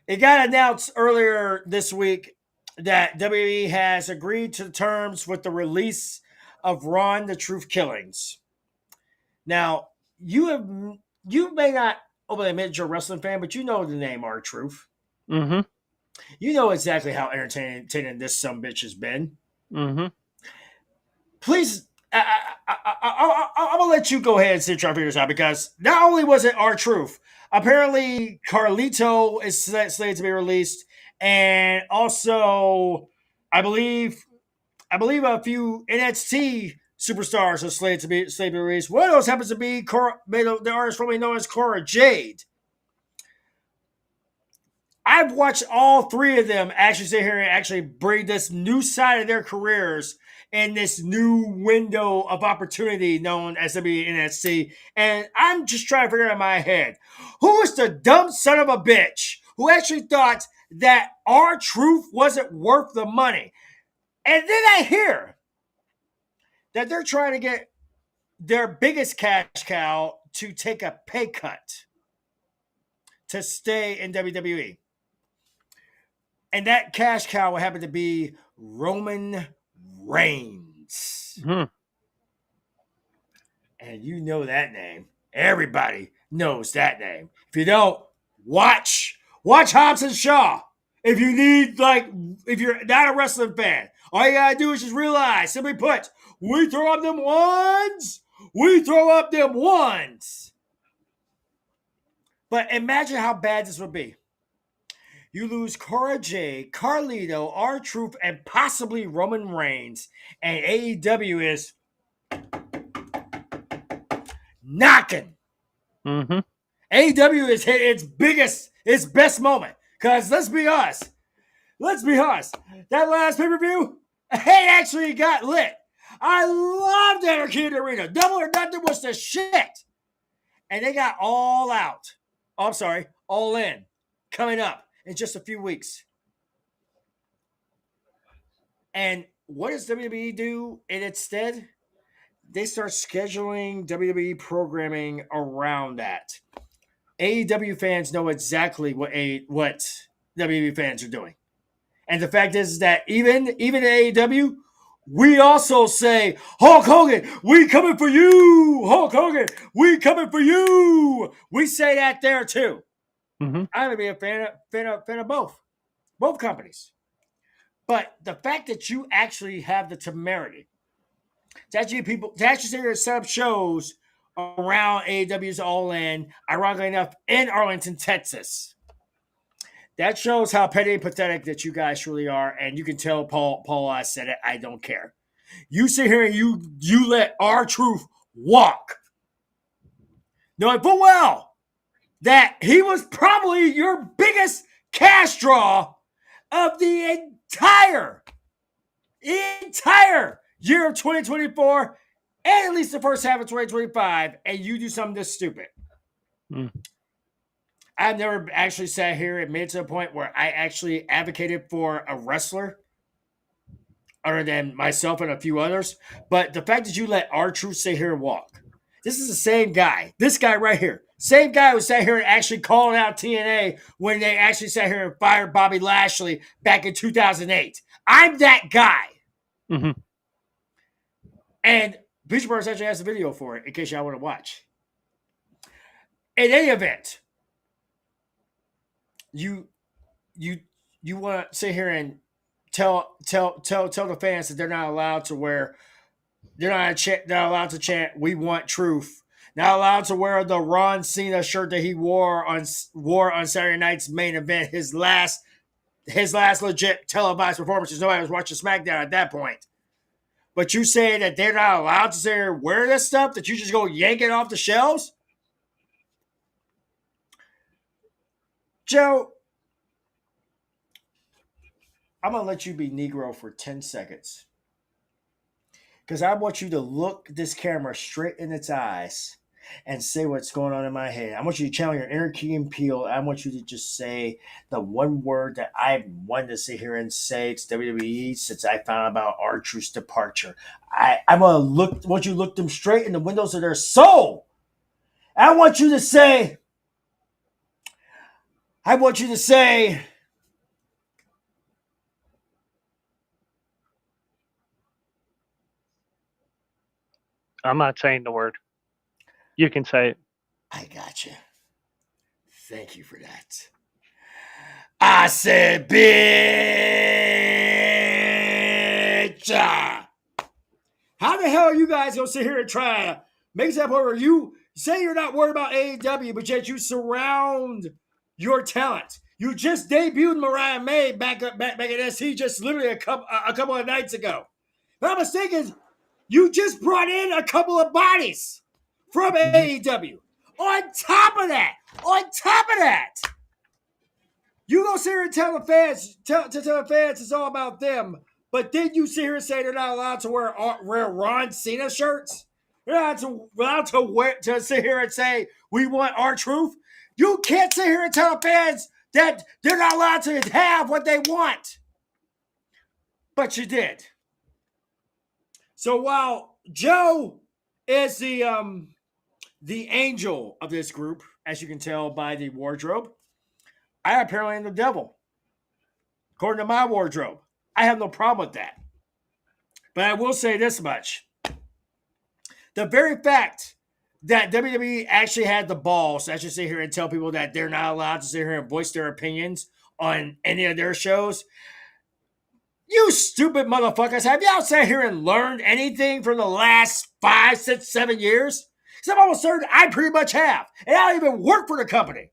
It got announced earlier this week that WWE has agreed to the terms with the release of Ron the Truth killings. Now, you may not openly admit you're a wrestling fan, but you know the name R-Truth. Mm-hmm. You know exactly how entertaining this sumbitch has been. Mm-hmm. Please, I'm gonna let you go ahead and try to figure this out, because not only was it R-Truth, apparently Carlito is slated to be released, and also I believe a few NXT superstars are slated to be released. One of those happens to be the artist formerly known as Cora Jade. I've watched all three of them actually sit here and actually bring this new side of their careers in this new window of opportunity known as NXT. And I'm just trying to figure out in my head, who is the dumb son of a bitch who actually thought that R-Truth wasn't worth the money? And then I hear that they're trying to get their biggest cash cow to take a pay cut to stay in WWE. And that cash cow will happen to be Roman Reigns. Mm-hmm. And you know that name. Everybody knows that name. If you don't, watch Hobbs and Shaw. If you're not a wrestling fan, all you gotta do is just realize, simply put, we throw up them ones. We throw up them ones. But imagine how bad this would be. You lose Cora Jade, Carlito, R-Truth, and possibly Roman Reigns, and AEW is knocking. Mm-hmm. AEW is hit its best moment. Because let's be honest. That last pay-per-view, it actually got lit. I loved Anarchy in the Arena. Double or Nothing was the shit. And they got All Out. Oh, I'm sorry, All In coming up in just a few weeks. And what does WWE do in its stead? They start scheduling WWE programming around that. AEW fans know exactly what WWE fans are doing. And the fact is that even in AEW, we also say, Hulk Hogan, we coming for you. Hulk Hogan, we coming for you. We say that there too. Mm-hmm. I'm gonna be a fan of both companies. But the fact that you actually have the temerity to actually sit here and set up shows around AEW's All In, ironically enough, in Arlington, Texas. That shows how petty and pathetic that you guys truly are, and you can tell Paul I said it, I don't care. You sit here and you let R-Truth walk, knowing full well that he was probably your biggest cash draw of the entire year of 2024, and at least the first half of 2025, and you do something this stupid. I've never actually sat here and made it to a point where I actually advocated for a wrestler other than myself and a few others. But the fact that you let R-Truth sit here and walk, this is the same guy. This guy right here. Same guy who sat here and actually called out TNA when they actually sat here and fired Bobby Lashley back in 2008. I'm that guy. Mm-hmm. And Beach Bros actually has a video for it in case y'all want to watch. In any event, you want to sit here and tell the fans that they're not allowed to wear, they're not allowed to chant "We want truth," not allowed to wear the Ron Cena shirt that he wore on Saturday night's main event, his last legit televised performance, because nobody was watching SmackDown at that point. But you say that they're not allowed to sit here and wear this stuff, that you just go yank it off the shelves? Joe, I'm going to let you be Negro for 10 seconds. Because I want you to look this camera straight in its eyes and say what's going on in my head. I want you to channel your inner Key and Peele. I want you to just say the one word that I've wanted to sit here and say to WWE since I found out about R-Truth's departure. I want you to look them straight in the windows of their soul. I want you to say, I'm not saying the word. You can say it. I got you. Thank you for that. I said, bitch. How the hell are you guys going to sit here and try to make that point where you say you're not worried about AEW, but yet you surround your talent? You just debuted Mariah May back at SC just literally a couple of nights ago. If I'm mistaken, you just brought in a couple of bodies from AEW. On top of that, you go sit here and tell the fans, tell the fans it's all about them. But then you sit here and say they're not allowed to wear Ron Cena shirts. They're not allowed to sit here and say we want R-Truth. You can't sit here and tell the fans that they're not allowed to have what they want. But you did. So while Joe is the angel of this group, as you can tell by the wardrobe, I apparently am the devil. According to my wardrobe. I have no problem with that. But I will say this much. The very fact that WWE actually had the balls to actually sit here and tell people that they're not allowed to sit here and voice their opinions on any of their shows. You stupid motherfuckers. Have y'all sat here and learned anything from the last 5, 6, 7 years? Because I'm almost certain I pretty much have. And I don't even work for the company.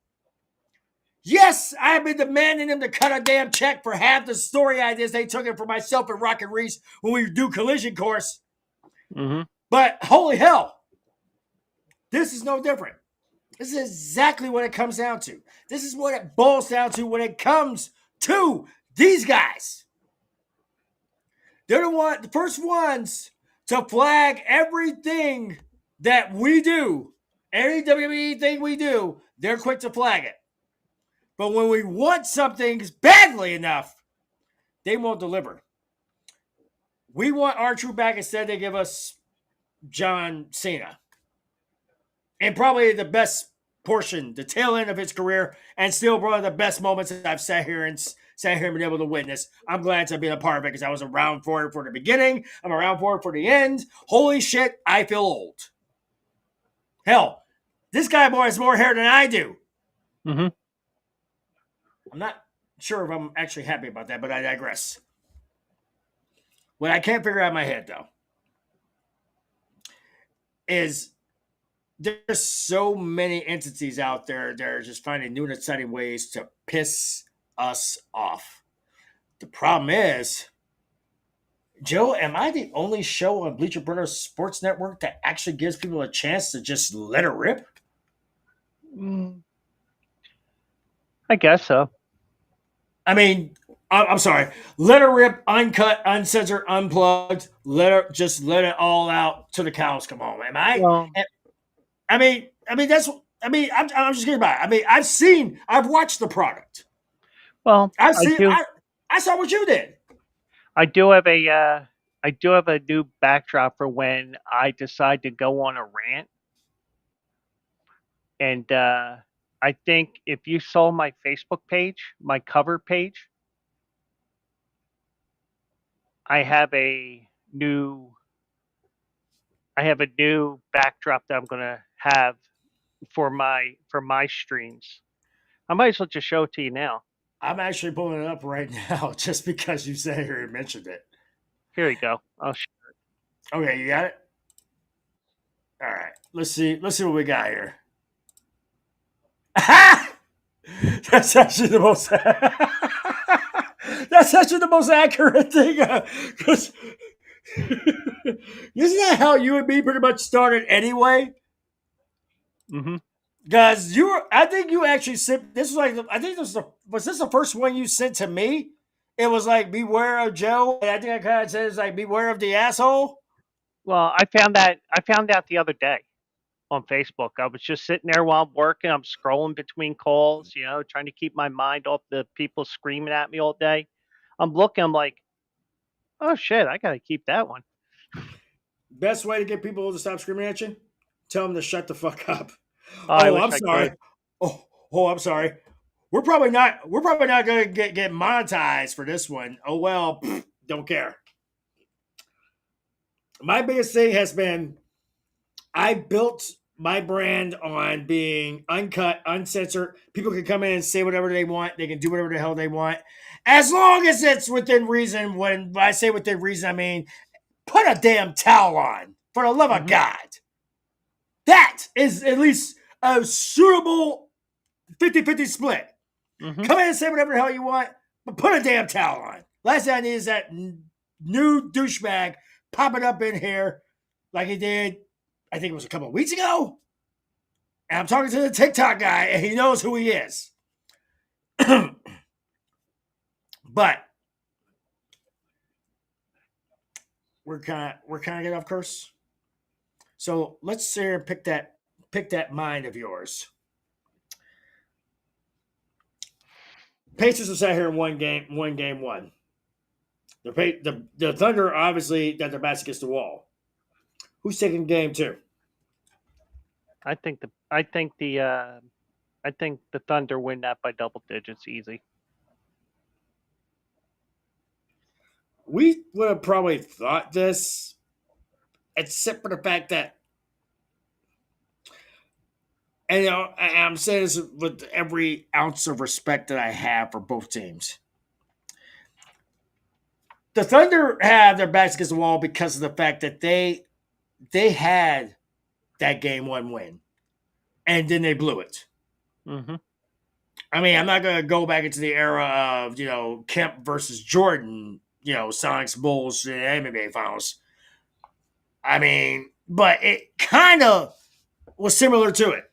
Yes, I've been demanding them to cut a damn check for half the story ideas they took it for myself and Rocket Reese when we do Collision Course. Mm-hmm. But holy hell, this is no different. This is exactly what it comes down to. This is what it boils down to when it comes to these guys. They're the first ones to flag everything that we do. Any WWE thing we do, they're quick to flag it. But when we want something badly enough, they won't deliver. We want R-Truth back. Instead, they give us John Cena. And probably the best portion, the tail end of his career, and still one of the best moments that I've sat here and been able to witness. I'm glad to be a part of it because I was around for it for the beginning. I'm around for it for the end. Holy shit, I feel old. Hell, this guy has more hair than I do. Mm-hmm. I'm not sure if I'm actually happy about that, but I digress. What I can't figure out in my head, though, is there's so many entities out there that are just finding new and exciting ways to piss us off. The problem is, Joe, am I the only show on Bleacher Brothers Sports Network that actually gives people a chance to just let it rip? I guess so. I mean, I'm sorry. Let it rip, uncut, uncensored, unplugged. Let it all out to the cows come home. Am I? Well, I'm just getting by. I mean, I've watched the product. Well, I saw what you did. I do have a new backdrop for when I decide to go on a rant. And I think if you saw my Facebook page, my cover page, I have a new backdrop that I'm gonna have for my streams. I might as well just show it to you now. I'm actually pulling it up right now just because you said here and mentioned it. Here you go. I'll show it. Okay, you got it? All right. Let's see what we got here. That's actually the most accurate thing. Because isn't that how you and me pretty much started anyway? Mm-hmm. Guys, I think you actually sent this. Was this the first one you sent to me? It was like beware of Joe, and I think I kind of said it's like beware of the asshole. Well, I found out the other day on Facebook. I was just sitting there while I'm working. I'm scrolling between calls, trying to keep my mind off the people screaming at me all day. I'm looking. I'm like, oh shit, I gotta keep that one. Best way to get people to stop screaming at you? Tell them to shut the fuck up. I'm sorry. I'm sorry. We're probably not going to get monetized for this one. Oh well, don't care. My biggest thing has been I built my brand on being uncut, uncensored. People can come in and say whatever they want. They can do whatever the hell they want. As long as it's within reason. When I say within reason, I mean put a damn towel on, for the love of God. That is at least a suitable 50-50 split. Come in and say whatever the hell you want, but put a damn towel on. Last thing I need is that new douchebag popping up in here like he did, I think it was a couple of weeks ago. And I'm talking to the TikTok guy, and he knows who he is. But we're kind of getting off course. So let's sit here and pick that mind of yours. Pacers have sat here in one game one. The Thunder obviously got their backs against the wall. Who's taking game two? I think the Thunder win that by double digits easy. We would have probably thought this, except for the fact that, and I'm saying this with every ounce of respect that I have for both teams. The Thunder have their backs against the wall because of the fact that they had that game one win, and then they blew it. Mm-hmm. I mean, I'm not going to go back into the era of, Kemp versus Jordan, Sonics Bulls in the NBA Finals. I mean, but it kind of was similar to it.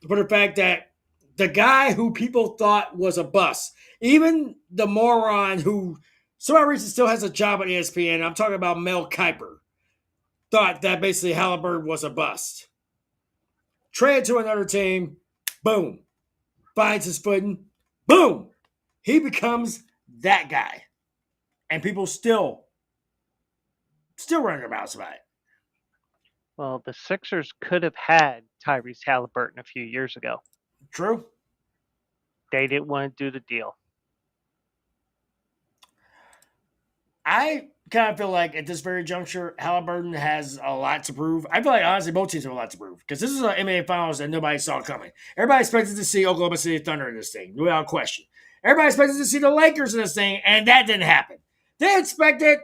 For the fact that the guy who people thought was a bust, even the moron who, some reason, still has a job at ESPN, I'm talking about Mel Kiper, thought that basically Halliburton was a bust. Traded to another team, boom. Finds his footing, boom. He becomes that guy. And people still running their mouths about it. Well, the Sixers could have had Tyrese Halliburton a few years ago. True. They didn't want to do the deal. I kind of feel like at this very juncture, Halliburton has a lot to prove. I feel like, honestly, both teams have a lot to prove because this is an NBA Finals that nobody saw coming. Everybody expected to see Oklahoma City Thunder in this thing, without question. Everybody expected to see the Lakers in this thing, and that didn't happen. They expected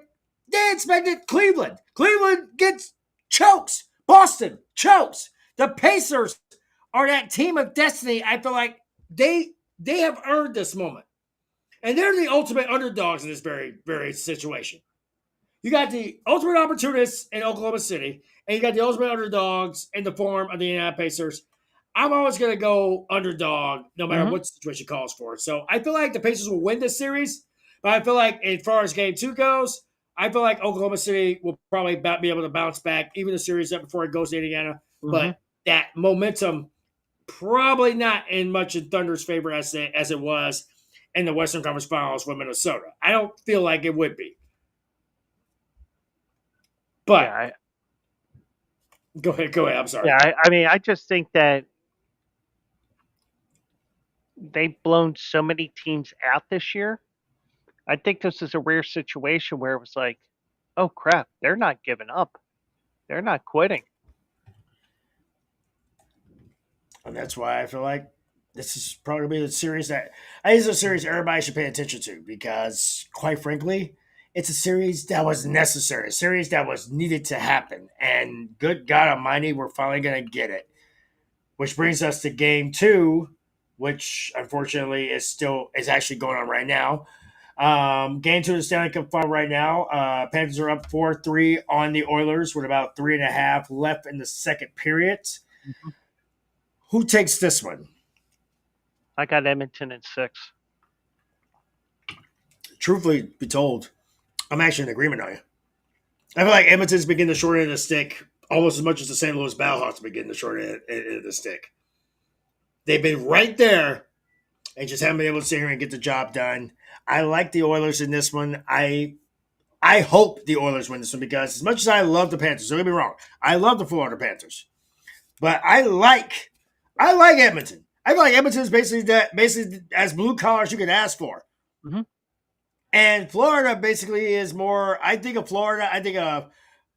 Cleveland. Cleveland gets chokes. Boston chokes. The Pacers are that team of destiny. I feel like they have earned this moment. And they're the ultimate underdogs in this very, very situation. You got the ultimate opportunists in Oklahoma City, and you got the ultimate underdogs in the form of the Indiana Pacers. I'm always going to go underdog no matter what the situation calls for. So I feel like the Pacers will win this series, but I feel like as far as game two goes, I feel like Oklahoma City will probably be able to bounce back, even the series up before it goes to Indiana. But that momentum probably not in much in Thunder's favor as it was in the Western Conference Finals with Minnesota. I don't feel like it would be. But Yeah, go ahead. I'm sorry. Yeah, I mean, I just think that they've blown so many teams out this year. I think this is a rare situation where it was like, oh crap, they're not giving up. They're not quitting. And that's why I feel like this is probably going to be the series that I think it's a series everybody should pay attention to because, quite frankly, it's a series that was necessary, a series that was needed to happen. And good God Almighty, we're finally going to get it. Which brings us to game two, which unfortunately is actually going on right now. Game two of the Stanley Cup final right now. Panthers are up 4-3 on the Oilers with about 3.5 left in the second period. Who takes this one? I got Edmonton in 6. Truthfully be told, I'm actually in agreement on you. I feel like Edmonton's been getting the short end of the stick almost as much as the St. Louis Battlehawks have been getting the short end of the stick. They've been right there and just haven't been able to sit here and get the job done. I like the Oilers in this one. I hope the Oilers win this one because as much as I love the Panthers, don't get me wrong, I love the Florida Panthers. But I like Edmonton. I feel like Edmonton is basically as blue collar as you could ask for. And Florida basically is more, I think of Florida, I think of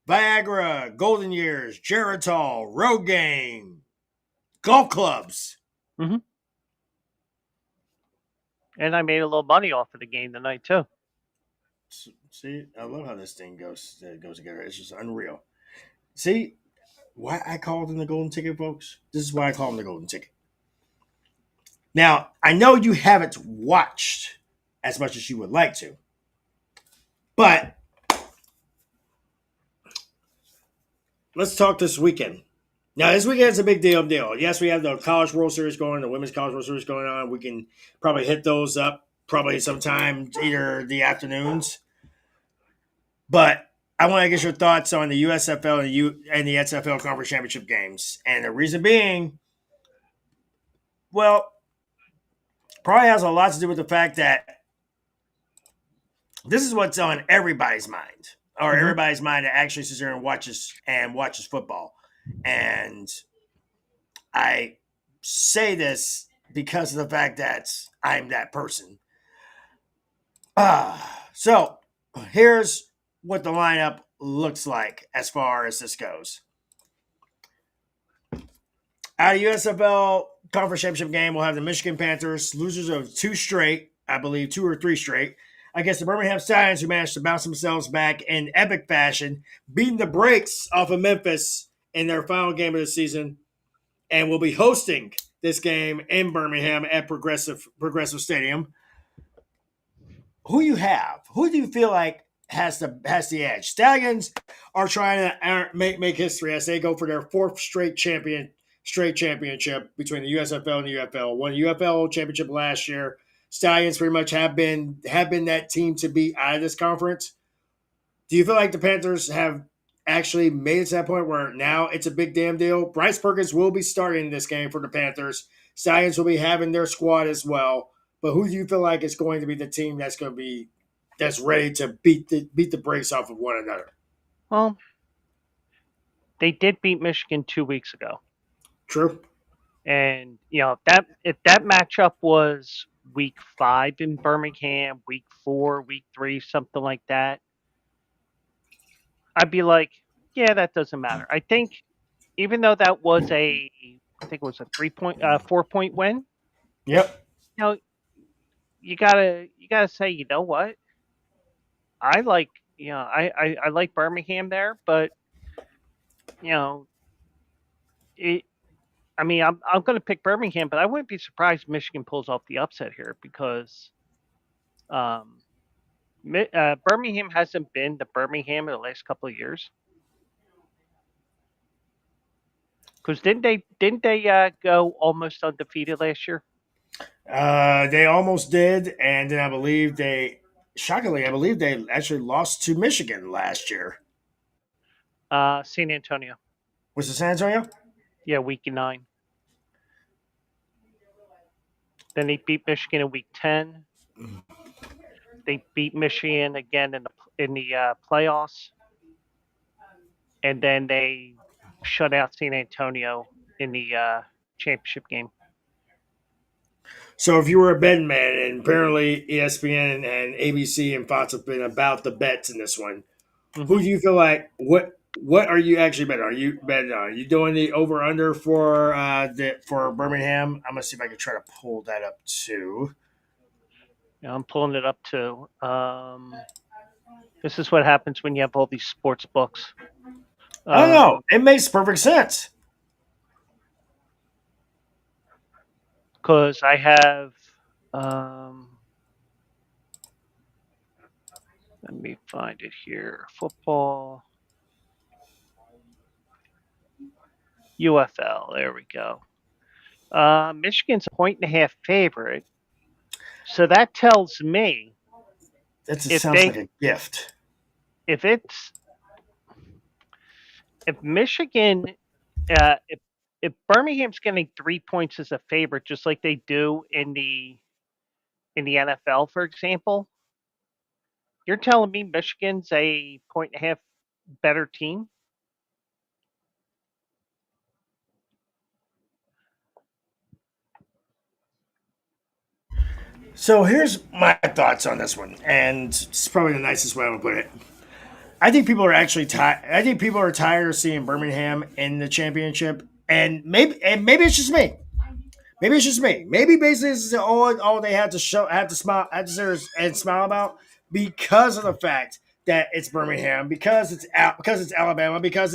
Viagra, Golden Years, Geritol, Rogaine, golf clubs. And I made a little money off of the game tonight too. See, I love how this thing goes together. It's just unreal. See, why I called them the golden ticket, folks? This is why I call them the golden ticket. Now, I know you haven't watched as much as you would like to, but let's talk this weekend. Now, this weekend's a big deal. Yes, we have the College World Series going, the Women's College World Series going on. We can probably hit those up probably sometime either the afternoons. But I want to get your thoughts on the USFL and the XFL Conference Championship games. And the reason being, well, probably has a lot to do with the fact that this is what's on everybody's mind, or everybody's mind that actually sits there and watches football. And I say this because of the fact that I'm that person. So here's what the lineup looks like as far as this goes. Out of USFL Conference Championship game, we'll have the Michigan Panthers, losers of 2 or 3 straight, against the Birmingham Stallions, who managed to bounce themselves back in epic fashion, beating the brakes off of Memphis in their final game of the season, and will be hosting this game in Birmingham at Progressive Stadium. Who you have? Who do you feel like has the edge? Stallions are trying to make history as they go for their 4th straight championship between the USFL and the UFL. Won the UFL championship last year. Stallions pretty much have been that team to beat out of this conference. Do you feel like the Panthers have actually made it to that point where now it's a big damn deal? Bryce Perkins will be starting this game for the Panthers. Stallions will be having their squad as well. But who do you feel like is going to be the team that's ready to beat the brakes off of one another? Well, they did beat Michigan 2 weeks ago. True. And if that matchup was week 5 in Birmingham, week 4, week 3, something like that, I'd be like, yeah, that doesn't matter. I think even though that was a 4-point win. Yep. You gotta say, you know what? I like I like Birmingham there, but I'm going to pick Birmingham, but I wouldn't be surprised if Michigan pulls off the upset here because Birmingham hasn't been the Birmingham in the last couple of years. Because didn't they go almost undefeated last year? They almost did, and then I believe they actually lost to Michigan last year. San Antonio. Was it San Antonio? Yeah, week 9. Then they beat Michigan in week 10. They beat Michigan again in the playoffs, and then they shut out San Antonio in the championship game. So if you were a betting man, and apparently ESPN and ABC and Fox have been about the bets in this one, who do you feel like what are you actually betting? Are you betting on? Are you doing the over under for Birmingham? I'm gonna see if I can try to pull that up too. Yeah, I'm pulling it up too. This is what happens when you have all these sports books. I don't know. It makes perfect sense. Because I have, let me find it here. Football, UFL. There we go. Michigan's a 1.5 favorite, so that tells me Sounds like a gift. If Michigan, if Birmingham's getting 3 points as a favorite, just like they do in the NFL, for example, you're telling me Michigan's a 1.5 better team? So here's my thoughts on this one, and it's probably the nicest way I'm gonna put it. I think people are actually tired. I think people are tired of seeing Birmingham in the championship, and maybe it's just me. Maybe it's just me. Maybe basically this is all they have to show, have to smile, have to sit and smile about because of the fact that it's Birmingham, because it's Alabama, because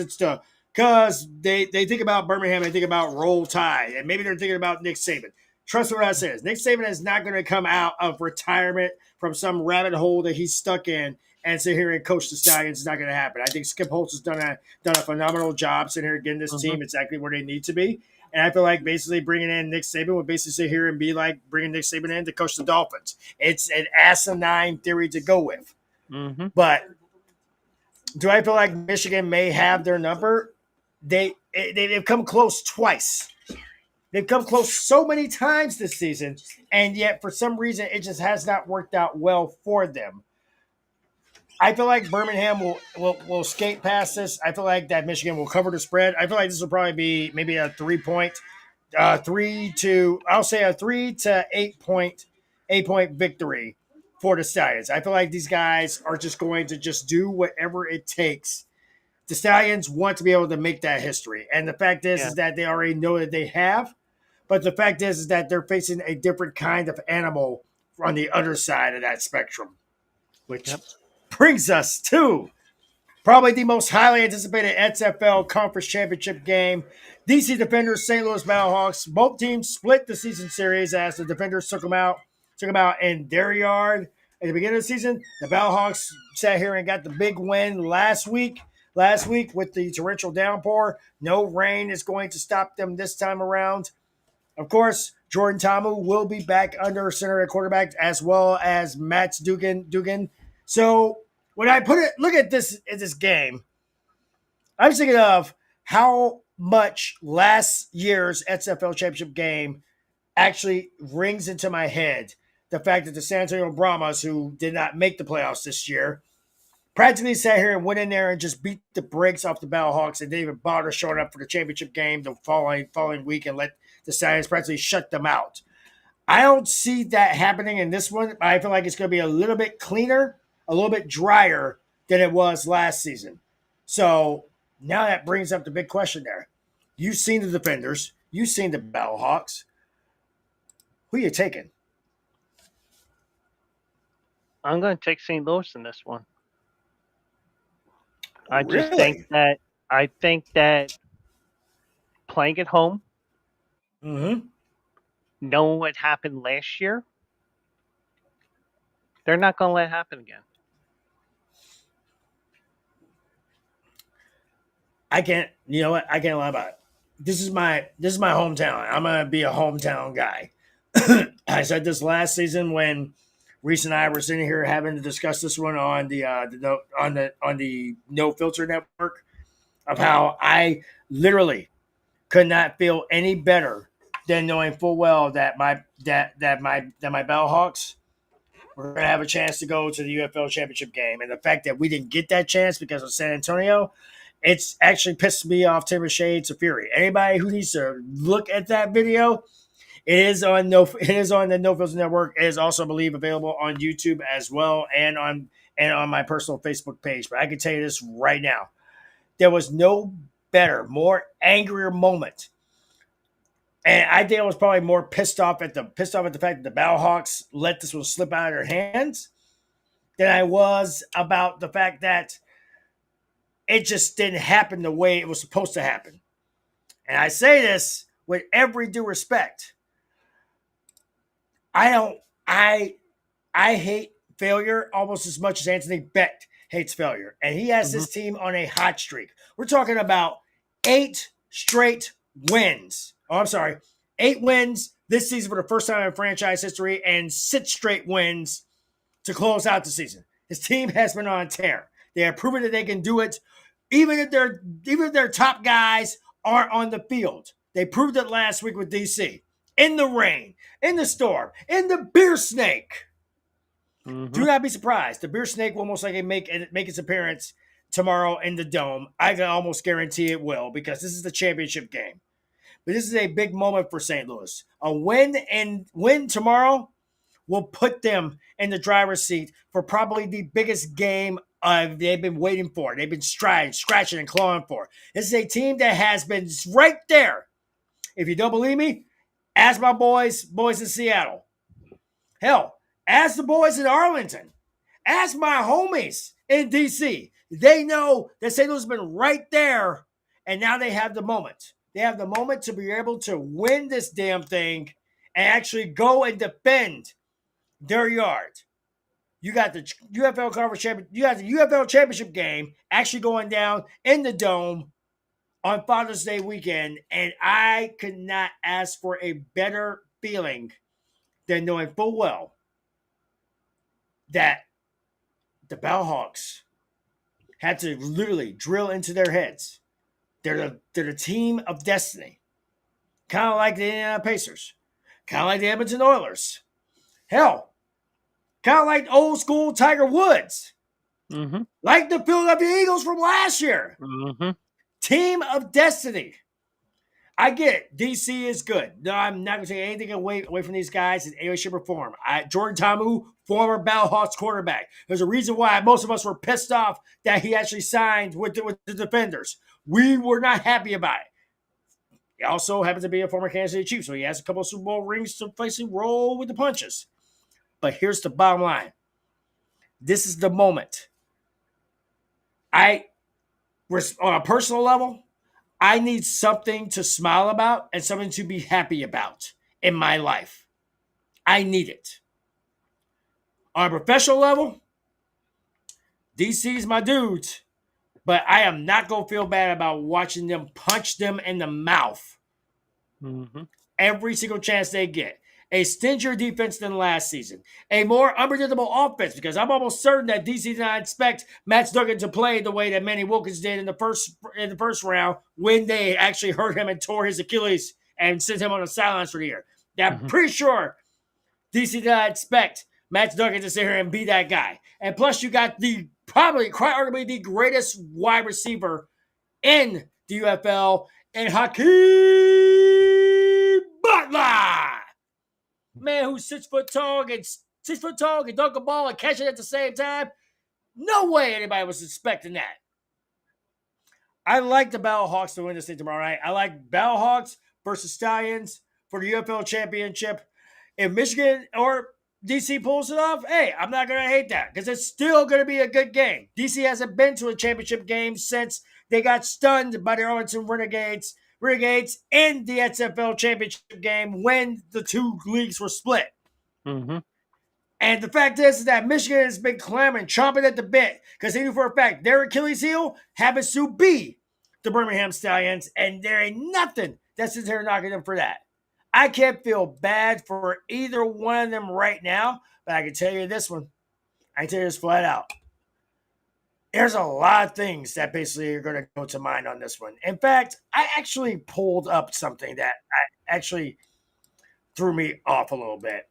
they think about Birmingham, they think about Roll Tide, and maybe they're thinking about Nick Saban. Trust me when I say this. Nick Saban is not going to come out of retirement from some rabbit hole that he's stuck in and sit here and coach the Stallions. It's not going to happen. I think Skip Holtz has done a phenomenal job sitting here getting this team exactly where they need to be. And I feel like basically bringing in Nick Saban would basically sit here and be like bringing Nick Saban in to coach the Dolphins. It's an asinine theory to go with. Mm-hmm. But do I feel like Michigan may have their number? They've come close twice. They've come close so many times this season, and yet for some reason it just has not worked out well for them. I feel like Birmingham will skate past this. I feel like that Michigan will cover the spread. I feel like this will probably be maybe a 3 to 8 point victory for the Stallions. I feel like these guys are just going to just do whatever it takes. The Stallions want to be able to make that history. And the fact is that they already know that they have. But the fact is that they're facing a different kind of animal on the other side of that spectrum, which brings us to probably the most highly anticipated XFL Conference Championship game. DC Defenders, St. Louis Battlehawks. Both teams split the season series as the Defenders took them out in their yard at the beginning of the season. The Battlehawks sat here and got the big win last week with the torrential downpour. No rain is going to stop them this time around. Of course, Jordan Ta'amu will be back under center at quarterback, as well as Matt Dugan. So when I look at this game, I'm thinking of how much last year's XFL Championship game actually rings into my head. The fact that the San Antonio Brahmas, who did not make the playoffs this year, practically sat here and went in there and just beat the brakes off the Battlehawks and didn't even bother showing up for the championship game the following week and let the Stallions practically shut them out. I don't see that happening in this one. I feel like it's going to be a little bit cleaner, a little bit drier than it was last season. So now that brings up the big question there. You've seen the Defenders. You've seen the Battlehawks. Who are you taking? I'm going to take St. Louis in this one. I Really? just think that playing at home, knowing what happened last year, they're not going to let it happen again. I can't lie about it. This is my hometown. I'm gonna be a hometown guy. I said this last season when Reese and I were sitting here having to discuss this one on the No Filter Network, of how I literally could not feel any better than knowing full well that my Battlehawks were going to have a chance to go to the UFL Championship game, and the fact that we didn't get that chance because of San Antonio, it's actually pissed me off to shades of fury. Anybody who needs to look at that video, it is on the No Filter Network. It is also, I believe, available on YouTube as well and on my personal Facebook page. But I can tell you this right now. There was no better, more angrier moment. And I think I was probably more pissed off at the fact that the Battlehawks let this one slip out of their hands than I was about the fact that it just didn't happen the way it was supposed to happen. And I say this with every due respect. I hate failure almost as much as Anthony Becht hates failure. And he has this team on a hot streak. We're talking about 8 straight wins. 8 wins this season for the first time in franchise history and 6 straight wins to close out the season. His team has been on a tear. They have proven that they can do it even if their top guys aren't on the field. They proved it last week with DC. In the rain, in the storm, in the beer snake. Do not be surprised. The beer snake will most likely make its appearance tomorrow in the Dome. I can almost guarantee it will, because this is the championship game. But this is a big moment for St. Louis. A win tomorrow will put them in the driver's seat for probably the biggest game they've been waiting for. They've been scratching, and clawing for. This is a team that has been right there. If you don't believe me, ask my boys in Seattle. Hell, ask the boys in Arlington. Ask my homies in DC. They know that St. Louis has been right there, and now they have the moment. They have the moment to be able to win this damn thing and actually go and defend their yard. You got the UFL Conference Championship. You got the UFL Championship game actually going down in the Dome on Father's Day weekend, and I could not ask for a better feeling than knowing full well that the Bellhawks had to literally drill into their heads. They're the team of destiny, kind of like the Indiana Pacers, kind of like the Edmonton Oilers. Hell, kind of like old school Tiger Woods. Mm-hmm. Like the Philadelphia Eagles from last year. Mm-hmm. Team of destiny. I get it. DC is good. No, I'm not going to take anything away from these guys in any way, shape, or form. Jordan Ta'amu, former Bellhawks quarterback. There's a reason why most of us were pissed off that he actually signed with the Defenders. We were not happy about it. He also happens to be a former Kansas City Chief, so he has a couple of Super Bowl rings to basically roll with the punches. But here's the bottom line. This is the moment. On a personal level, I need something to smile about and something to be happy about in my life. I need it. On a professional level, DC's my dudes, but I am not going to feel bad about watching them punch them in the mouth every single chance they get. A stingier defense than last season. A more unpredictable offense, because I'm almost certain that DC did not expect Matt Duggan to play the way that Manny Wilkins did in the first round when they actually hurt him and tore his Achilles and sent him on the sidelines for the year. Now, I'm pretty sure DC did not expect Matt Duggan to sit here and be that guy. And plus, you got quite arguably the greatest wide receiver in the UFL in Hakeem Butler. Man who's 6 foot tall and dunk a ball and catch it at the same time. No way anybody was expecting that. I like the Battlehawks to win this thing tomorrow night. I like Battlehawks versus Stallions for the UFL championship. If Michigan or DC pulls it off, hey, I'm not going to hate that because it's still going to be a good game. DC hasn't been to a championship game since they got stunned by the Arlington Renegades in the XFL championship game when the two leagues were split. Mm-hmm. And the fact is that Michigan has been clamoring, chomping at the bit, because they knew for a fact their Achilles heel happens to be the Birmingham Stallions, and there ain't nothing that's in there knocking them for that. I can't feel bad for either one of them right now, but I can tell you this one. I can tell you this flat out. There's a lot of things that basically are going to go to mind on this one. In fact, I actually pulled up something that actually threw me off a little bit.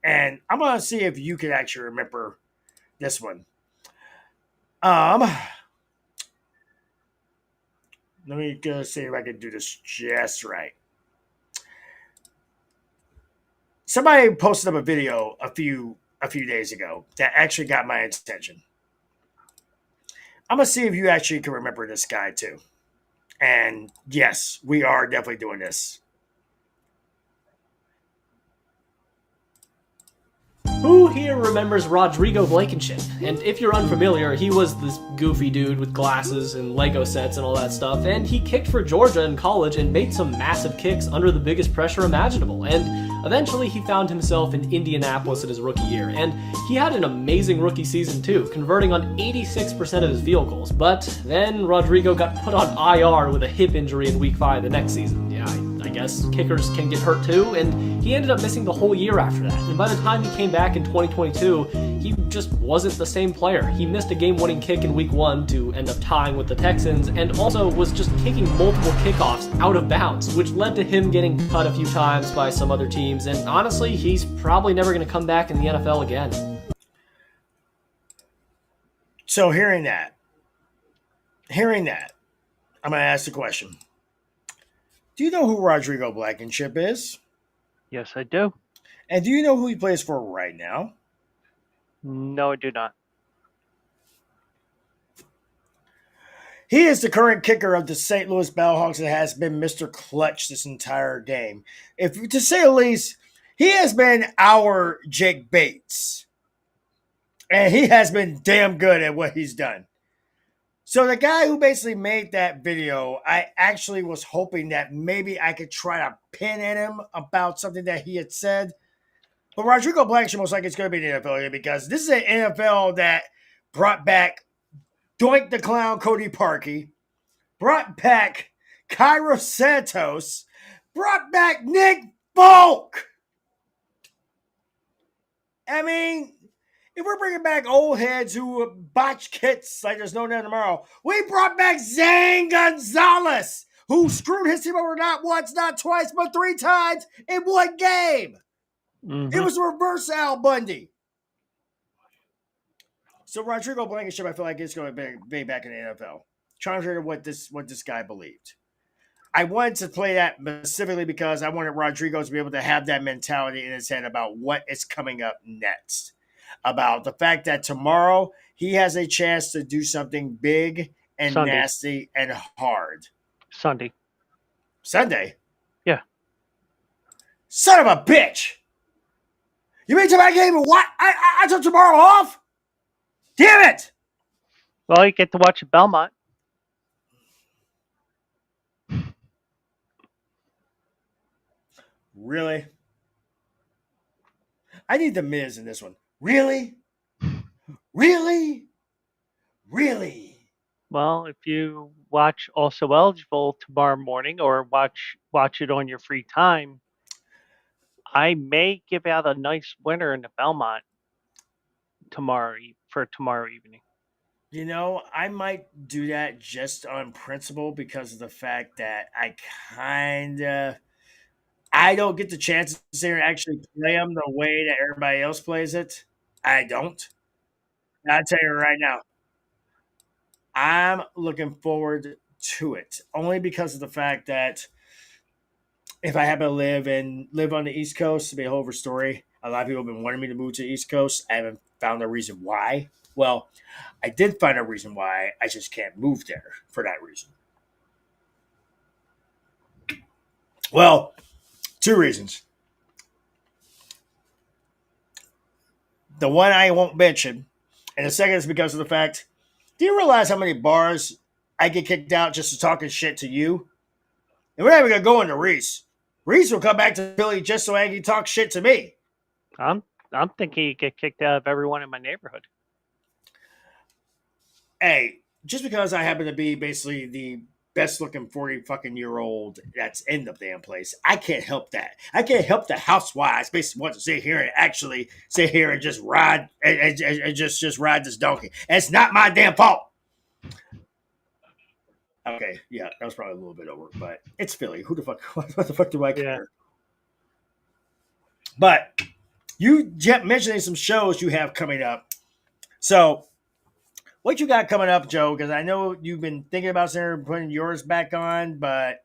And I'm going to see if you can actually remember this one. Let me go see if I can do this just right. Somebody posted up a video a few days ago that actually got my attention. I'm going to see if you actually can remember this guy too. And yes, we are definitely doing this. Who here remembers Rodrigo Blankenship? And if you're unfamiliar, he was this goofy dude with glasses and Lego sets and all that stuff, and he kicked for Georgia in college and made some massive kicks under the biggest pressure imaginable. And eventually he found himself in Indianapolis in his rookie year, and he had an amazing rookie season too, converting on 86% of his field goals. But then Rodrigo got put on IR with a hip injury in week 5 the next season. Yeah, I guess kickers can get hurt too, and he ended up missing the whole year after that. And by the time he came back in 2022, he just wasn't the same player. He missed a game-winning kick in week 1 to end up tying with the Texans, and also was just kicking multiple kickoffs out of bounds, which led to him getting cut a few times by some other teams, and honestly, he's probably never going to come back in the NFL again. So hearing that, I'm going to ask the question. Do you know who Rodrigo Blankenship is? Yes, I do. And do you know who he plays for right now? No, I do not. He is the current kicker of the St. Louis Battlehawks and has been Mr. Clutch this entire game. If to say the least, he has been our Jake Bates. And he has been damn good at what he's done. So the guy who basically made that video, I actually was hoping that maybe I could try to pin at him about something that he had said. But Rodrigo Blankenship most likely it's going to be the NFL here because this is an NFL that brought back Doink the Clown Cody Parkey, brought back Cairo Santos, brought back Nick Folk. I mean, if we're bringing back old heads who botch kits like there's no day tomorrow, we brought back Zane Gonzalez, who screwed his team over not once, not twice, but 3 times in one game. Mm-hmm. It was reverse Al Bundy. So Rodrigo Blankenship, I feel like it's going to be back in the NFL. Contrary to what this guy believed. I wanted to play that specifically because I wanted Rodrigo to be able to have that mentality in his head about what is coming up next. About the fact that tomorrow he has a chance to do something big and Sunday. nasty and hard. Sunday. Yeah. Son of a bitch. You mean tomorrow game and what? I took tomorrow off? Damn it! Well, you get to watch at Belmont. Really? I need the Miz in this one. Really? Really? Really? Well, if you watch Also Eligible tomorrow morning or watch it on your free time, I may give out a nice winner in the Belmont tomorrow evening. You know, I might do that just on principle because of the fact that I don't get the chance to sit here and actually play them the way that everybody else plays it. I don't. I'll tell you right now. I'm looking forward to it only because of the fact that if I happen to live on the East Coast, it'll be a whole other story. A lot of people have been wanting me to move to the East Coast. I haven't found a reason why. Well, I did find a reason why. I just can't move there for that reason. Well, 2 reasons. The one I won't mention, and the second is because of the fact, do you realize how many bars I get kicked out just for talking shit to you? And we're not even going to go into Reese. Reese will come back to Philly just so he can talk shit to me. I'm thinking you get kicked out of everyone in my neighborhood. Hey, just because I happen to be basically the best looking 40-fucking-year-old that's in the damn place, I can't help that. I can't help the housewives basically want to sit here and actually sit here and just ride and just ride this donkey. And it's not my damn fault. Okay, yeah, that was probably a little bit over, but it's Philly. Who the fuck? What the fuck do I care? Yeah. But you mentioning some shows you have coming up. So, what you got coming up, Joe? Because I know you've been thinking about putting yours back on, but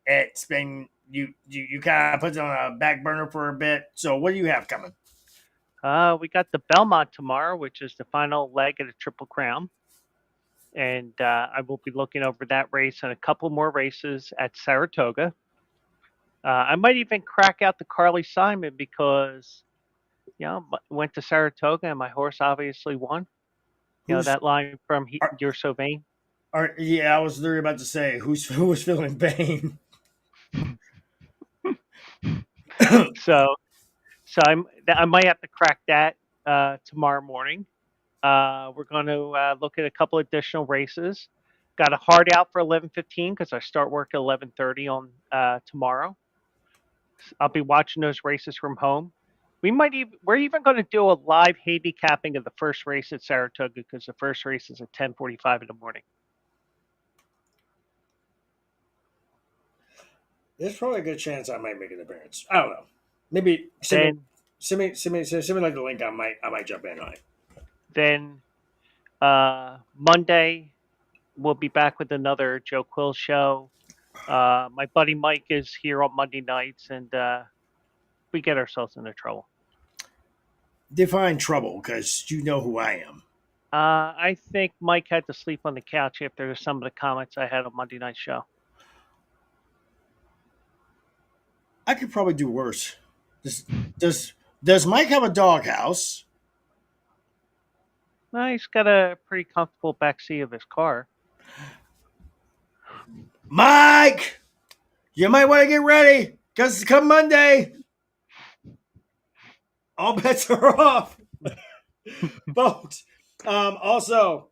it's been you kind of put it on a back burner for a bit. So, what do you have coming? We got the Belmont tomorrow, which is the final leg of the Triple Crown. And I will be looking over that race and a couple more races at Saratoga. I might even crack out the Carly Simon because, went to Saratoga and my horse obviously won. That line from You're So Vain. Yeah, I was literally about to say, who was feeling vain? So I might have to crack that tomorrow morning. We're going to look at a couple additional races. Got a hard out for 11:15 because I start work at 11:30 on tomorrow. I'll be watching those races from home. We're even going to do a live handicapping of the first race at Saratoga because the first race is at 10:45 in the morning. There's probably a good chance I might make an appearance. I don't know. Maybe send me like the link. I might jump in on it. Then Monday, we'll be back with another Joe Quill show. My buddy Mike is here on Monday nights, and we get ourselves into trouble. Define trouble, because you know who I am. I think Mike had to sleep on the couch after some of the comments I had on Monday Night Show. I could probably do worse. Does Mike have a doghouse? Well, he's got a pretty comfortable backseat of his car. Mike, you might want to get ready because come Monday, all bets are off, folks. Also,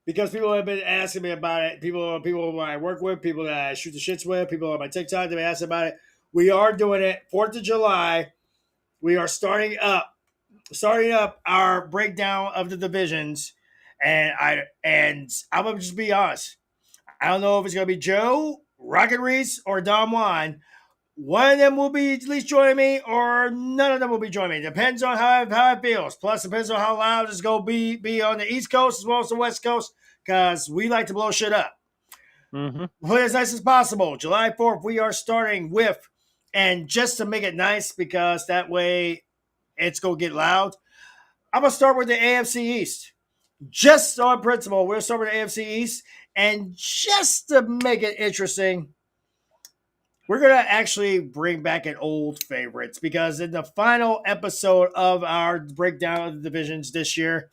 because people have been asking me about it, people I work with, people that I shoot the shits with, people on my TikTok, they've been asking about it. We are doing it 4th of July. We are starting up our breakdown of the divisions, and I'm gonna just be honest. I don't know if it's gonna be Joe, Rocket Reese, or Don Juan. One of them will be at least joining me, or none of them will be joining me. Depends on how it feels. Plus, depends on how loud it's gonna be on the East Coast as well as the West Coast, because we like to blow shit up. Mm-hmm. Put it as nice as possible. July 4th, we are starting with, and just to make it nice, because that way it's gonna get loud. I'm gonna start with the AFC East. Just on principle, we'll start with the AFC East, and just to make it interesting, we're going to actually bring back an old favorites, because in the final episode of our breakdown of the divisions this year,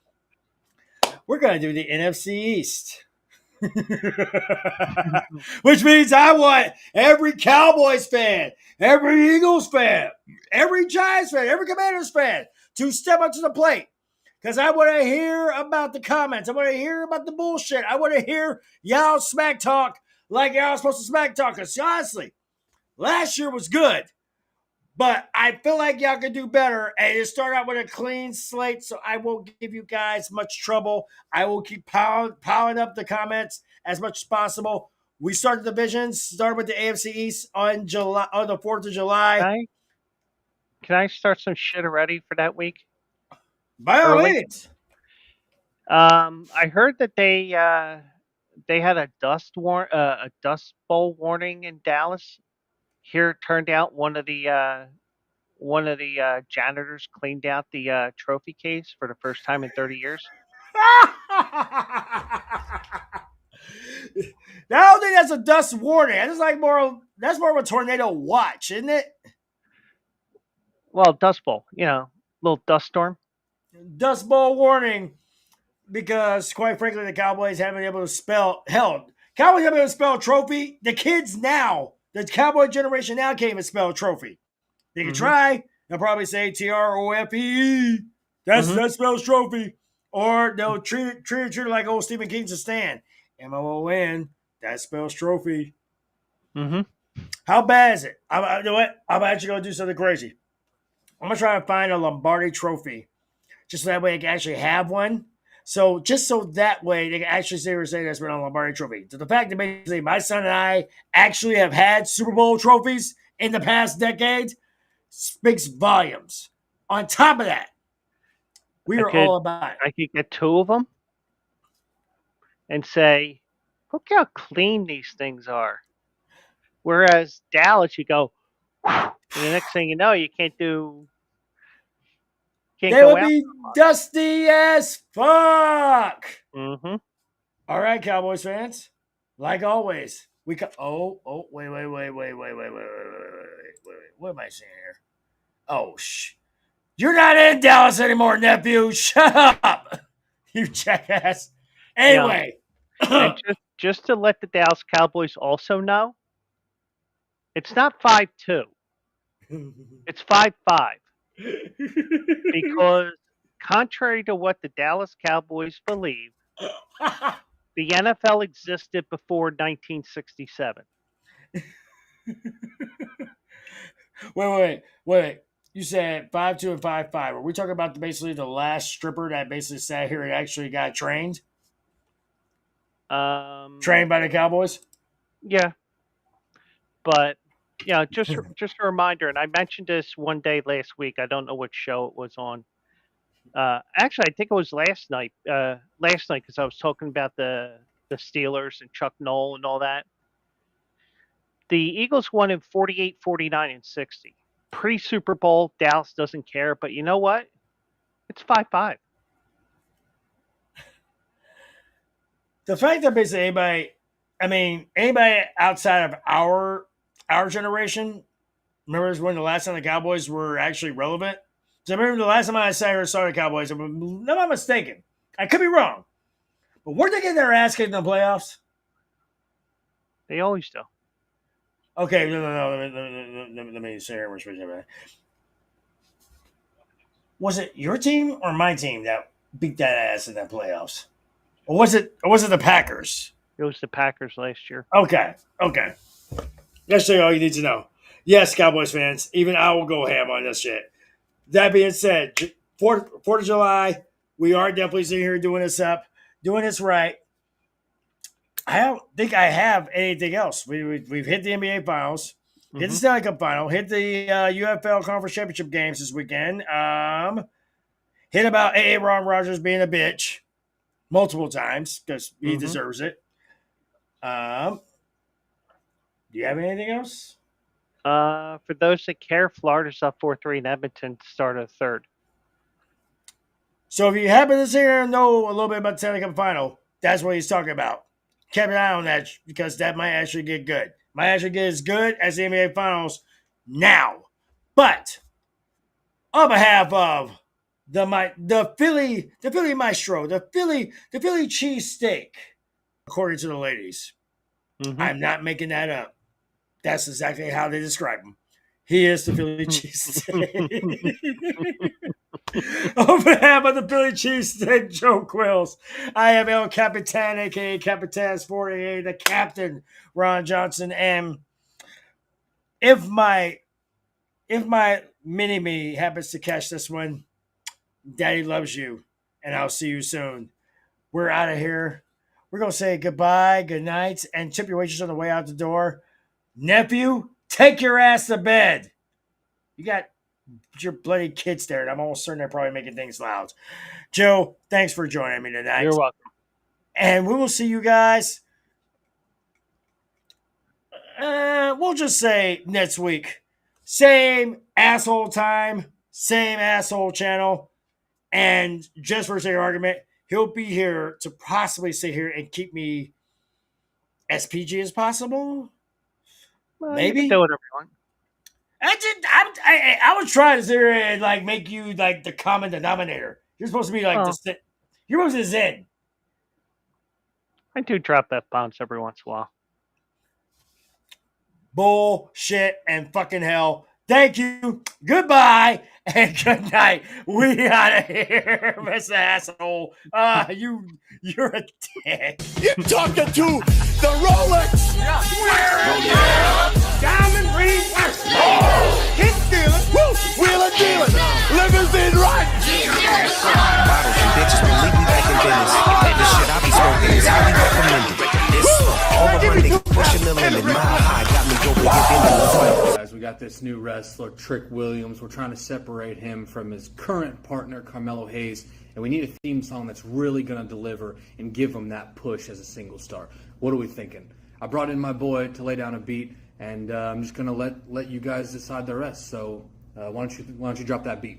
we're going to do the NFC East. Which means I want every Cowboys fan, every Eagles fan, every Giants fan, every Commanders fan to step up to the plate. Because I want to hear about the comments. I want to hear about the bullshit. I want to hear y'all smack talk like y'all supposed to smack talk. Because honestly, last year was good, but I feel like y'all could do better. And you start out with a clean slate, so I won't give you guys much trouble. I will keep piling up the comments as much as possible. We start the divisions. Start with the AFC East on the 4th of July. Can I start some shit already for that week? By all means. I heard that they had a dust bowl warning in Dallas. Here it turned out one of the janitors cleaned out the trophy case for the first time in 30 years. I don't think that's a dust warning. That's more of a tornado watch, isn't it? Well, dust bowl, little dust storm. Dust bowl warning, because quite frankly, the Cowboys haven't been able to spell. Hell, Cowboys haven't been able to spell trophy. The kids now, the Cowboy generation now can't even spell trophy. They can try. They'll probably say TROFE. That spells trophy. Or they'll treat it like old Stephen King's stand. MOON. That spells trophy. Mm-hmm. How bad is it? You know what? I'm actually going to do something crazy. I'm going to try to find a Lombardi trophy, just so that way I can actually have one. So that way they can actually say that's been on a Lombardi trophy. So the fact that basically my son and I actually have had Super Bowl trophies in the past decade speaks volumes. On top of that, we are all about it. I could get 2 of them and say, look how clean these things are. Whereas Dallas, you go, and the next thing you know, you can't do. They will be dusty as fuck. Mm-hmm. All right, Cowboys fans. Like always, we wait. What am I saying here? Oh, you're not in Dallas anymore, nephew. Shut up, you jackass. Anyway, and just to let the Dallas Cowboys also know, it's not 5-2. It's 5-5. Because contrary to what the Dallas Cowboys believe, the NFL existed before 1967. Wait. You said 5-2 and 5-5. Are we talking about basically the last stripper that basically sat here and actually got trained? Trained by the Cowboys? Yeah. But just a reminder, and I mentioned this one day last week. I don't know which show it was on. Actually, I think it was last night. Because I was talking about the Steelers and Chuck Noll and all that. The Eagles won in 48, 49, and 60. Pre-Super Bowl, Dallas doesn't care. But you know what? It's 5-5. the fact that basically anybody outside of our generation remembers when the last time the Cowboys were actually relevant. So I remember the last time I saw the Cowboys, if I'm not mistaken, I could be wrong, but weren't they getting their ass kicked in the playoffs? They always do. Okay, no. Let me say it. Was it your team or my team that beat that ass in that playoffs, or was it the Packers? It was the Packers last year. Okay. That's all you need to know. Yes, Cowboys fans, even I will go ham on this shit. That being said, 4th of July, we are definitely sitting here doing this right. I don't think I have anything else. We've hit the NBA Finals, hit the Stanley Cup Final, hit the UFL Conference Championship games this weekend. Hit about Aaron Rodgers being a bitch multiple times because he deserves it. Do you have anything else? For those that care, Florida's up 4-3 in Edmonton to start a third. So if you happen to sit here and know a little bit about the Stanley Cup Final, that's what he's talking about. Keep an eye on that because that might actually get good. Might actually get as good as the NBA Finals now. But on behalf of the Philly Maestro, the Philly cheesesteak, according to the ladies, I'm not making that up. That's exactly how they describe him. He is the Philly cheesesteak. On behalf of the Philly cheesesteak, Joe Quills, I am El Capitan, a.k.a. Capitan 48, the captain, Ron Johnson. And if my mini-me happens to catch this one, Daddy loves you, and I'll see you soon. We're out of here. We're going to say goodbye, good night, and tip your waitress on the way out the door. Nephew, take your ass to bed. You got your bloody kids there, and I'm almost certain they're probably making things loud. Joe, thanks for joining me tonight. You're welcome. And we will see you guys. We'll just say next week. Same asshole time, same asshole channel. And just for the sake of argument, he'll be here to possibly sit here and keep me as PG as possible. Well, maybe. You can do whatever you want. I was trying to sit here and like make you like the common denominator. You're supposed to be like you're supposed to zen. I do drop that bounce every once in a while. Bullshit and fucking hell. Thank you. Goodbye and good night. We out of here, Mr. Asshole. You're a dick. You're talking to the Rolex. Diamond ring work. Hit stealing. Wheeler dealing. Limousine riding. Bottles and bitches believe me back in business. And the shit I be smoking is highly recommended. All of my niggas pushing the limit. My high got me over here. Guys, we got this new wrestler, Trick Williams. We're trying to separate him from his current partner, Carmelo Hayes. And we need a theme song that's really going to deliver and give him that push as a single star. What are we thinking? I brought in my boy to lay down a beat, and I'm just going to let you guys decide the rest. So why don't you drop that beat?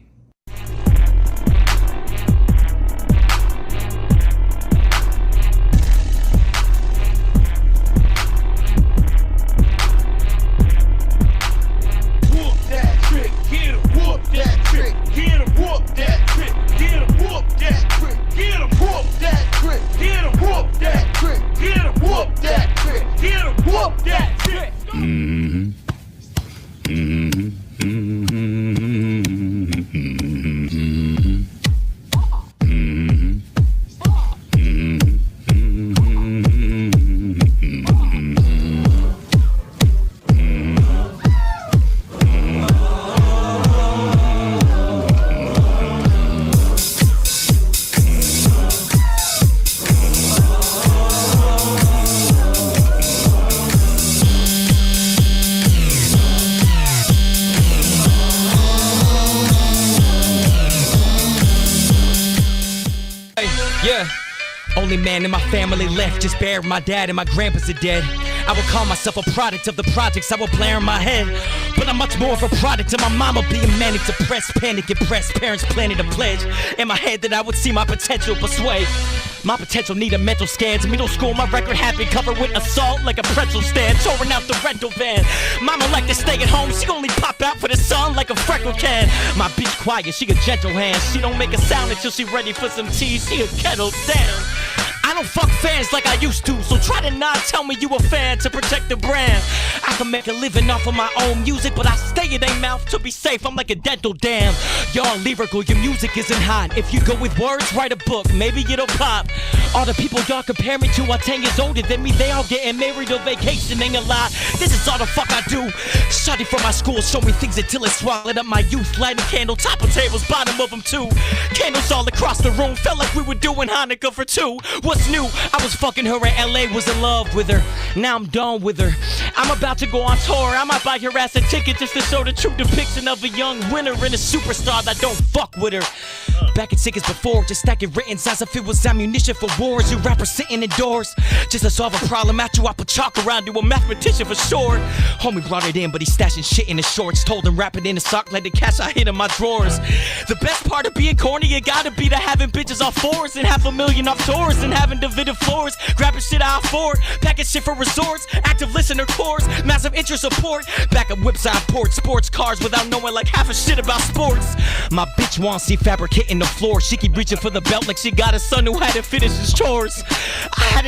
Only man in my family left, just buried my dad and my grandpas are dead. I would call myself a product of the projects I would blare in my head. But I'm much more of a product of my mama being manic, depressed, panic, impressed. Parents planted a pledge in my head that I would see my potential persuade. My potential need a mental scans. Middle school, my record had been covered with assault like a pretzel stand, touring out the rental van. Mama like to stay at home, she only pop out for the sun like a freckle can. My bitch quiet, she a gentle hand. She don't make a sound until she ready for some tea. She a kettle down. I don't fuck fans like I used to, so try to not tell me you a fan to protect the brand. I can make a living off of my own music, but I stay in their mouth to be safe. I'm like a dental dam. Y'all lyrical, your music isn't hot. If you go with words, write a book, maybe it'll pop. All the people y'all compare me to are 10 years older than me. They all getting married or vacationing a lot. This is all the fuck I do. Study from my school, show me things until it swallowed up my youth. Lighting candle, top of tables, bottom of them too. Candles all across the room, felt like we were doing Hanukkah for two. What's new? I was fucking her in LA, was in love with her. Now I'm done with her. I'm about to go on tour. I might buy your ass a ticket just to show the true depiction of a young winner and a superstar that don't fuck with her. Back in seconds before, just stacking written as if it was ammunition for wars. You rappers sitting indoors just to solve a problem. At you, I put chalk around you, a mathematician for sure. Homie brought it in, but he's stashing shit in his shorts. Told him wrap it in a sock, let the cash I hid in my drawers. The best part of being corny, you gotta be to having bitches off fours and 500,000 off tours and having divided floors. Grabbing shit out Ford, packing shit for resorts. Active listener cores, massive interest support. Back up whips I port, sports cars without knowing like half a shit about sports. My bitch wants see fabricating the floor. She keep reaching for the belt like she got a son who hadn't finished his chores. I had